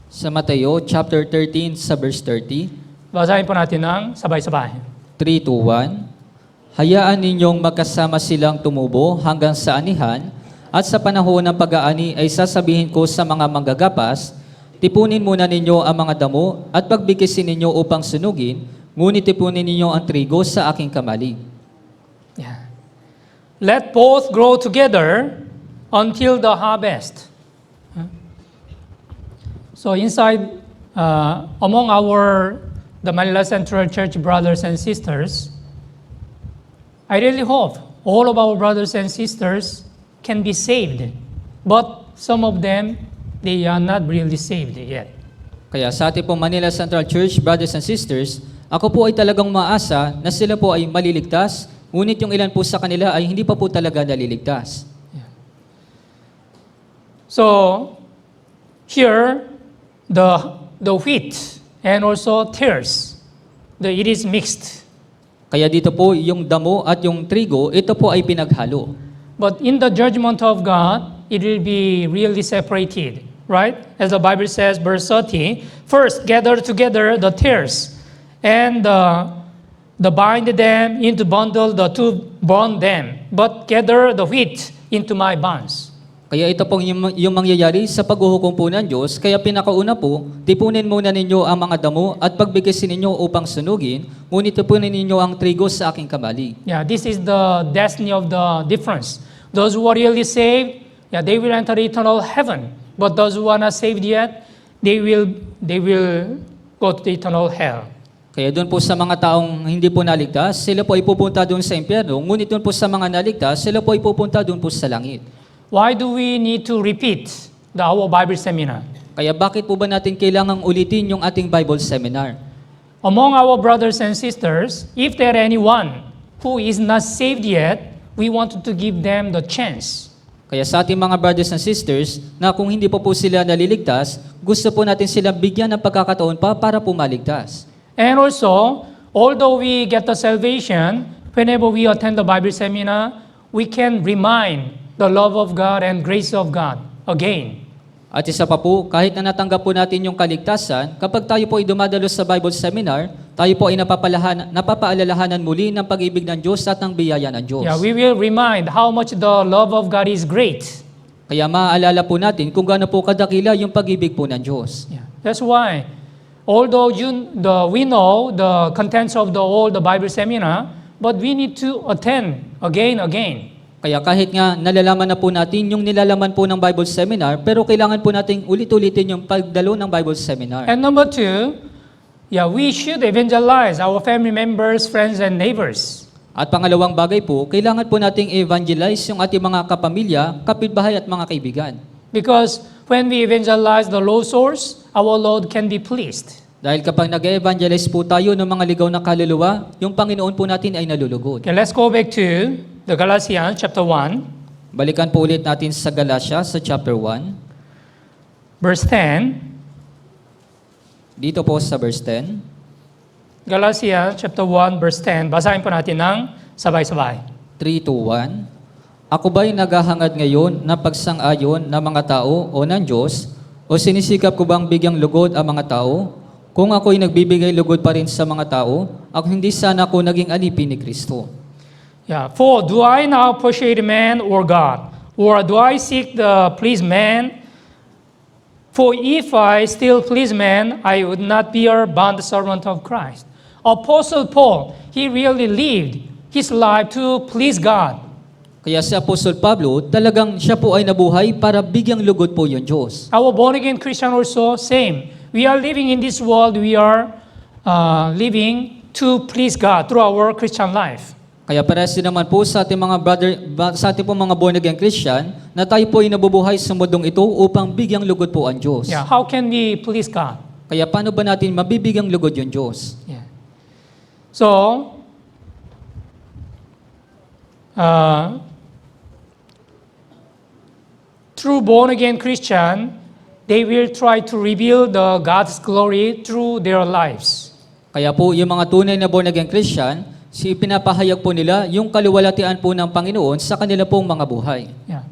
Sa Mateo chapter 13 sa verse 30. Basahin po natin ng sabay-sabay. 3, 2, 1. Hayaan ninyong magkasama silang tumubo hanggang sa anihan, at sa panahon ng pag-aani ay sasabihin ko sa mga manggagapas, tipunin muna ninyo ang mga damo at pagbikisin ninyo upang sunugin, ngunit tipunin ninyo ang trigo sa aking kamali. Yeah. Let both grow together until the harvest. So inside, among the Manila Central Church brothers and sisters, I really hope all of our brothers and sisters can be saved. But some of them, they are not really saved yet. Kaya sa ating pong Manila Central Church brothers and sisters, ako po ay talagang maasa na sila po ay maliligtas, Ngunit yung ilan po sa kanila ay hindi pa po talaga naliligtas. So, here, the wheat and also tares, it is mixed. Kaya dito po, yung damo at yung trigo, ito po ay pinaghalo. But in the judgment of God, it will be really separated, right? As the Bible says, verse 30, first gather together the tares, and the bind them into bundle, the to burn them, but gather the wheat into my barns. Kaya ito pong yung mangyayari sa paghuhukom po ng Diyos, kaya pinakauna po, tipunin muna ninyo ang mga damo at pagbigasin ninyo upang sunugin, ngunit tipunin ninyo ang trigo sa aking kamali. Yeah, this is the destiny of the difference. Those who are really saved, yeah, they will enter eternal heaven. But those who are not saved yet, they will go to the eternal hell. Kaya doon po sa mga taong hindi po naligtas, sila po ay pupunta doon sa impyerno, ngunit doon po sa mga naligtas, sila po ay pupunta doon po sa langit. Why do we need to repeat our Bible seminar? Kaya bakit po ba natin kailangang ulitin yung ating Bible seminar? Among our brothers and sisters, if there anyone who is not saved yet, we wanted to give them the chance. Kaya sa ating mga brothers and sisters, na kung hindi pa po sila naliligtas, gusto po natin sila bigyan ng pagkakataon pa para po maligtas. And also, although we get the salvation, whenever we attend the Bible seminar, we can remind the love of God and grace of God again. At isa pa po, kahit na natanggap po natin yung kaligtasan, kapag tayo po ay dumadalo sa Bible seminar, tayo po ay napapaalalahanan muli ng pag-ibig ng Diyos at ng biyaya ng Diyos. Yeah, we will remind how much the love of God is great. Kaya maaalala po natin kung gaano po kadakila yung pag-ibig po ng Diyos. Yeah, that's why, although we know the contents of the Bible seminar, but we need to attend again. Kaya kahit nga nalalaman na po natin yung nilalaman po ng Bible seminar, pero kailangan po nating ulit-ulitin yung pagdalo ng Bible seminar. And number 2, yeah, we should evangelize our family members, friends, and neighbors. At pangalawang bagay po, kailangan po nating evangelize yung ating mga kapamilya, kapitbahay at mga kaibigan. Because when we evangelize the lost souls, our Lord can be pleased. Dahil kapag nag-evangelize po tayo ng mga ligaw na kaluluwa, yung Panginoon po natin ay nalulugod. Okay, let's go back to the Galatians chapter 1, Balikan po ulit natin sa Galatia sa chapter 1. verse 10. Dito po sa verse 10. Galatians chapter 1, verse 10. Basahin po natin ng sabay-sabay. 3, 2, 1. Ako ba'y naghahangad ngayon na pagsang-ayon ng mga tao o ng Diyos? O sinisikap ko bang bigyang lugod ang mga tao? Kung ako'y nagbibigay lugod pa rin sa mga tao, ako hindi sana ako naging alipin ni Kristo. Yeah, for do I now persuade man or God? Or do I seek the please man? For if I still please man, I would not be a bond servant of Christ. Apostle Paul, he really lived his life to please God. Kaya si Apostol Pablo, talagang siya po ay nabuhay para bigyang lugod po yung Diyos. Our born-again Christian also, same. We are living in this world, we are living to please God through our Christian life. Kaya parehas din naman po sa ating sa ating po mga born-again Christian, na tayo po ay nabubuhay sa mundong ito upang bigyang lugod po ang Diyos. Yeah, how can we please God? Kaya paano ba natin mabibigyang lugod yung Diyos? Yeah. So, through born-again Christian, they will try to reveal the God's glory through their lives. Kaya po yung mga tunay na born-again Christian, pinapahayag po nila yung kaluwalhatian po ng Panginoon sa kanila pong mga buhay. Yeah.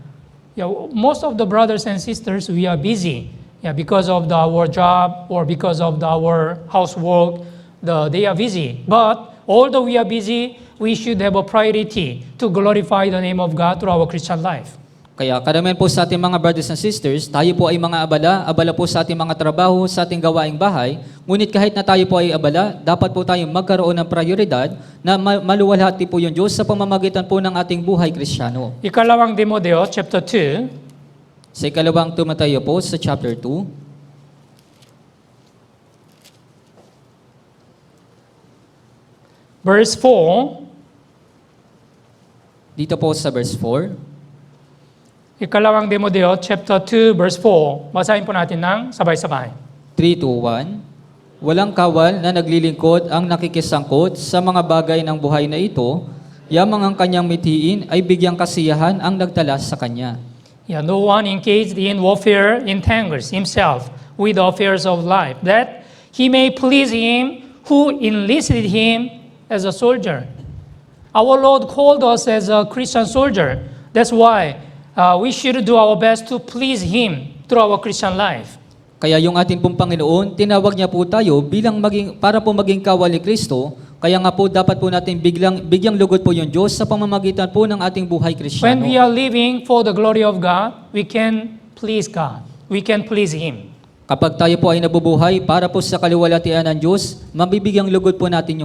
Yeah, most of the brothers and sisters, we are busy. Yeah, because of our job or because of our housework, they are busy. But although we are busy, we should have a priority to glorify the name of God through our Christian life. Kaya karamihan po sa ating mga brothers and sisters, tayo po ay mga abala po sa ating mga trabaho, sa ating gawaing bahay. Ngunit kahit na tayo po ay abala, dapat po tayong magkaroon ng prioridad na maluwalhati po yung Diyos sa pamamagitan po ng ating buhay Kristiyano. Ikalawang Timoteo, chapter 2, Sa ikalawang Timoteo po, sa chapter 2, verse 4, dito po sa verse 4, Ikalawang Timoteo, chapter 2, verse 4. Basahin po natin ng sabay-sabay. 3, 2, 1. Walang kawal na naglilingkod ang nakikisangkot sa mga bagay ng buhay na ito, Yamang ang kanyang mithiin ay bigyang kasiyahan ang nagtala sa kanya. Yeah, no one engaged in warfare entangles himself with the affairs of life, that he may please him who enlisted him as a soldier. Our Lord called us as a Christian soldier. That's why we should do our best to please Him through our Christian life. Kaya yung ating pong Panginoon, tinawag niya po tayo para po maging kawal ni Kristo. Kaya nga po dapat po natin bigyang lugod po yung Diyos sa pamamagitan po ng ating buhay When Kristiyano. we are living for the glory of God, we can please God. We can please Him. Kapag tayo po ay nabubuhay para po sa kaliwalhatian ng Diyos, mabibigyang lugod po natin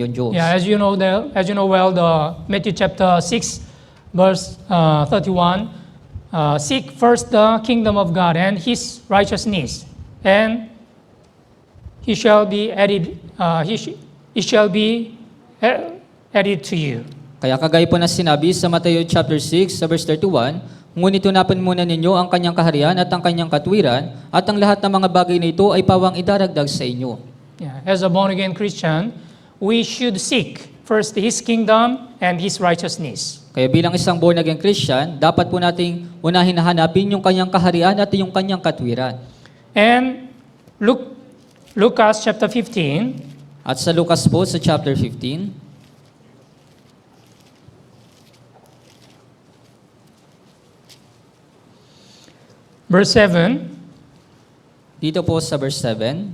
yung Diyos. Yeah, as you know well, the Matthew chapter 6, verse 31, seek first the kingdom of God and His righteousness, and He shall be added. He shall be added to you. Kaya kagaya po na sinabi sa Matthew chapter 6, sa verse 31, ngunit tunapan muna ninyo ang kanyang kaharian at ang kanyang katwiran, at ang lahat ng mga bagay na ito ay pawang idaragdag sa inyo. Yeah, as a born-again Christian, we should seek first His kingdom and His righteousness. Kaya bilang isang born-again Christian, dapat po nating unahin na hanapin yung kanyang kaharian at yung kanyang katwiran. And Lucas chapter 15, At sa Lucas po, sa chapter 15, verse 7, dito po sa verse 7,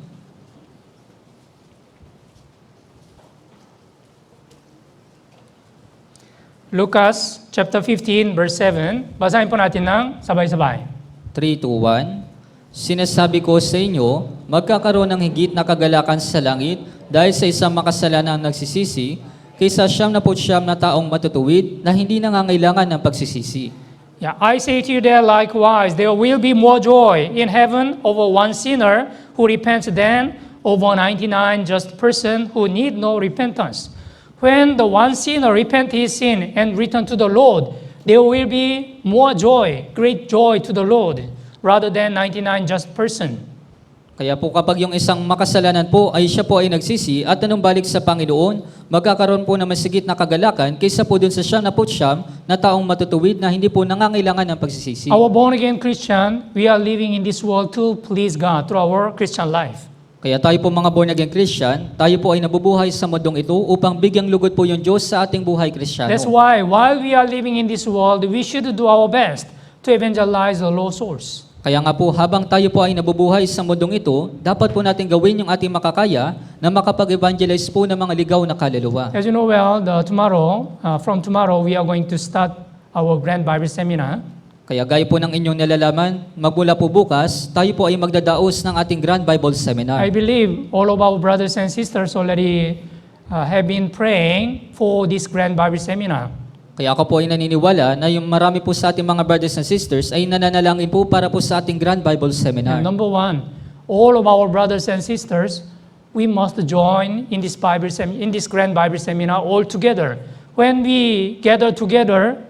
Lucas chapter 15, verse 7, basahin po natin ng sabay-sabay. 3, 2, 1, sinasabi ko sa inyo, magkakaroon ng higit na kagalakan sa langit dahil sa isang makasalanang nagsisisi, kaysa 99 na taong matutuwid na hindi nangangailangan ng pagsisisi. Yeah, I say to you that likewise, there will be more joy in heaven over one sinner who repents than over 99 just person who need no repentance. When the one sinner repent his sin and return to the Lord, there will be more joy, great joy to the Lord, rather than 99 just person. Kaya po kapag yung isang makasalanan po ay siya po ay nagsisi at balik sa Panginoon, magkakaroon po na masigit na kagalakan kaysa po dun sa 99 na taong matutuwid na hindi po nangangailangan ng pagsisisi. Our born-again Christian, we are living in this world to please God through our Christian life. Kaya tayo po mga born-again Christian, tayo po ay nabubuhay sa mundong ito upang bigyang lugod po yung Diyos sa ating buhay Kristiyano. That's why, while we are living in this world, we should do our best to evangelize the lost souls. Kaya nga po, habang tayo po ay nabubuhay sa mundong ito, dapat po natin gawin yung ating makakaya na makapag-evangelize po ng mga ligaw na kaluluwa. As you know well, from tomorrow, we are going to start our Grand Bible Seminar. Kaya gaya po ng inyong nalalaman, magmula po bukas, tayo po ay magdadaos ng ating Grand Bible Seminar. I believe all of our brothers and sisters already have been praying for this Grand Bible Seminar. Kaya ako po ay naniniwala na yung marami po sa ating mga brothers and sisters ay nananalangin po para po sa ating Grand Bible Seminar. And number one, all of our brothers and sisters, we must join in this Grand Bible Seminar all together. When we gather together,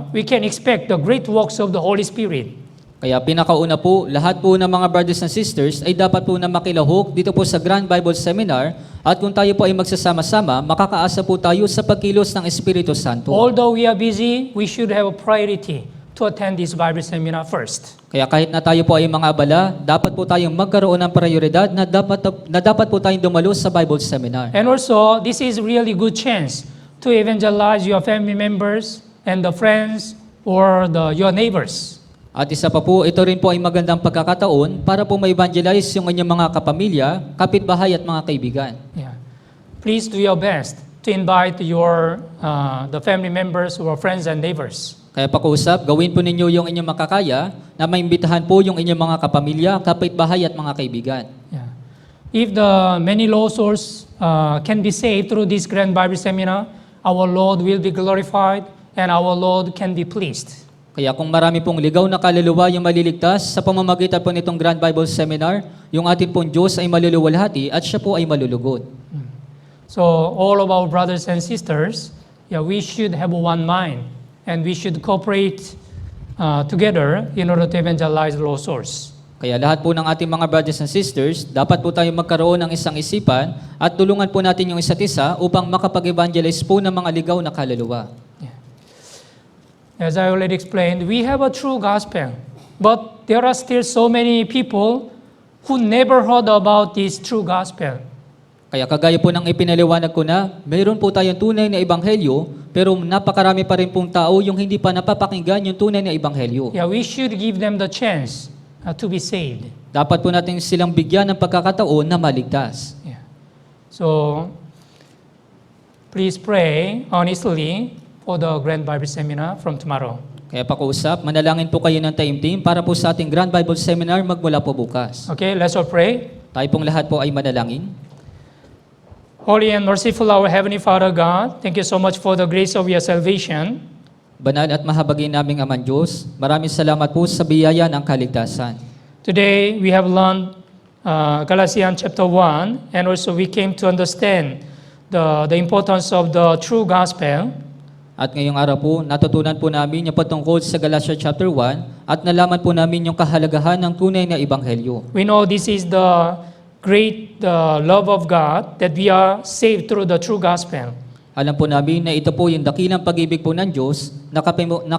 we can expect the great works of the Holy Spirit. Kaya pinakauna po, lahat po ng mga brothers and sisters ay dapat po na makilahok dito po sa Grand Bible Seminar, at kung tayo po ay magsasama-sama, makakaasa po tayo sa pagkilos ng Espiritu Santo. Although we are busy, we should have a priority to attend this Bible Seminar first. Kaya kahit na tayo po ay mga abala, dapat po tayong magkaroon ng prioridad na dapat po tayong dumalo sa Bible Seminar. And also, this is really good chance to evangelize your family members and the friends or your neighbors. At isa pa po, ito rin po ay magandang pagkakataon para po ma-evangelize yung inyong mga kapamilya, kapitbahay at mga kaibigan. Yeah. Please do your best to invite the family members or friends and neighbors. Kaya pakiusap, gawin po ninyo yung inyong makakaya na maimbitahan po yung inyong mga kapamilya, kapitbahay at mga kaibigan. Yeah. If the many lost souls can be saved through this Grand Bible Seminar, our Lord will be glorified and our Lord can be pleased. Kaya kung marami pong ligaw na kaluluwa yung maliligtas sa pamamagitan po nitong Grand Bible Seminar, yung ating pong Diyos ay maluluwalhati at siya po ay malulugod. So all of our brothers and sisters, we should have one mind and we should cooperate together in order to evangelize lost souls. Kaya lahat po ng ating mga brothers and sisters, dapat po tayo magkaroon ng isang isipan at tulungan po natin yung isa't isa upang makapag-evangelize po ng mga ligaw na kaluluwa. As I already explained, we have a true gospel, but there are still so many people who never heard about this true gospel. Kaya kagaya po ng ipinaliwanag ko na, mayroon po tayong tunay na ebanghelyo, pero napakarami pa rin pong tao yung hindi pa napapakinggan yung tunay na ebanghelyo. Yeah, we should give them the chance to be saved. Dapat po natin silang bigyan ng pagkakataon na maligtas. Yeah. So, please pray honestly for the Grand Bible Seminar from tomorrow. Kaya pakiusap, manalangin po kayo ng taimtim para po sa ating Grand Bible Seminar magmula po bukas. Okay, let's all pray. Tayo pong lahat po ay manalangin. Holy and merciful our Heavenly Father God, thank you so much for the grace of your salvation. Banal at mahabagin naming Amang Diyos, maraming salamat po sa biyaya ng kaligtasan. Today, we have learned Galatians chapter 1, and also we came to understand the importance of the true gospel. At ngayong araw po, natutunan po namin yung patungkol sa Galatians chapter 1 at nalaman po namin yung kahalagahan ng tunay na ebanghelyo. We know this is the great love of God, that we are saved through the true gospel. Alam po namin na ito po yung dakilang pag-ibig po ng Diyos na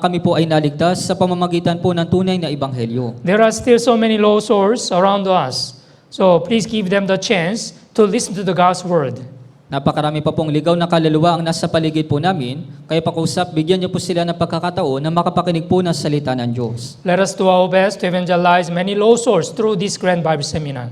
kami po ay naligtas sa pamamagitan po ng tunay na ebanghelyo. There are still so many lost souls around us. So please give them the chance to listen to the God's word. Napakarami pa pong ligaw na kaluluwa ang nasa paligid po namin, kaya pakiusap, bigyan niyo po sila ng pagkakataon na makapakinig po ng salita ng Diyos. Let us do our best to evangelize many lost souls through this Grand Bible Seminar.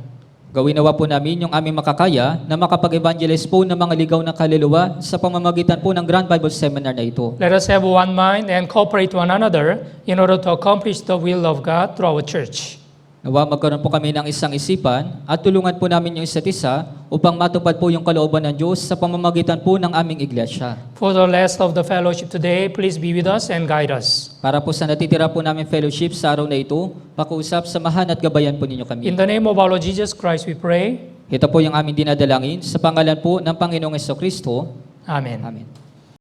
Gawin nawa po namin yung aming makakaya na makapag-evangelize po ng mga ligaw na kaluluwa sa pamamagitan po ng Grand Bible Seminar na ito. Let us have one mind and cooperate one another in order to accomplish the will of God through our church. Nawa magkaroon po kami ng isang isipan at tulungan po namin yung isa't isa upang matupad po yung kalooban ng Diyos sa pamamagitan po ng aming iglesia. For the rest of the fellowship today, please be with us and guide us. Para po sa natitira po namin fellowship sa araw na ito, pakiusap, samahan at gabayan po ninyo kami. In the name of our Lord Jesus Christ, we pray. Ito po yung aming dinadalangin sa pangalan po ng Panginoong Hesukristo. Amen. Amen.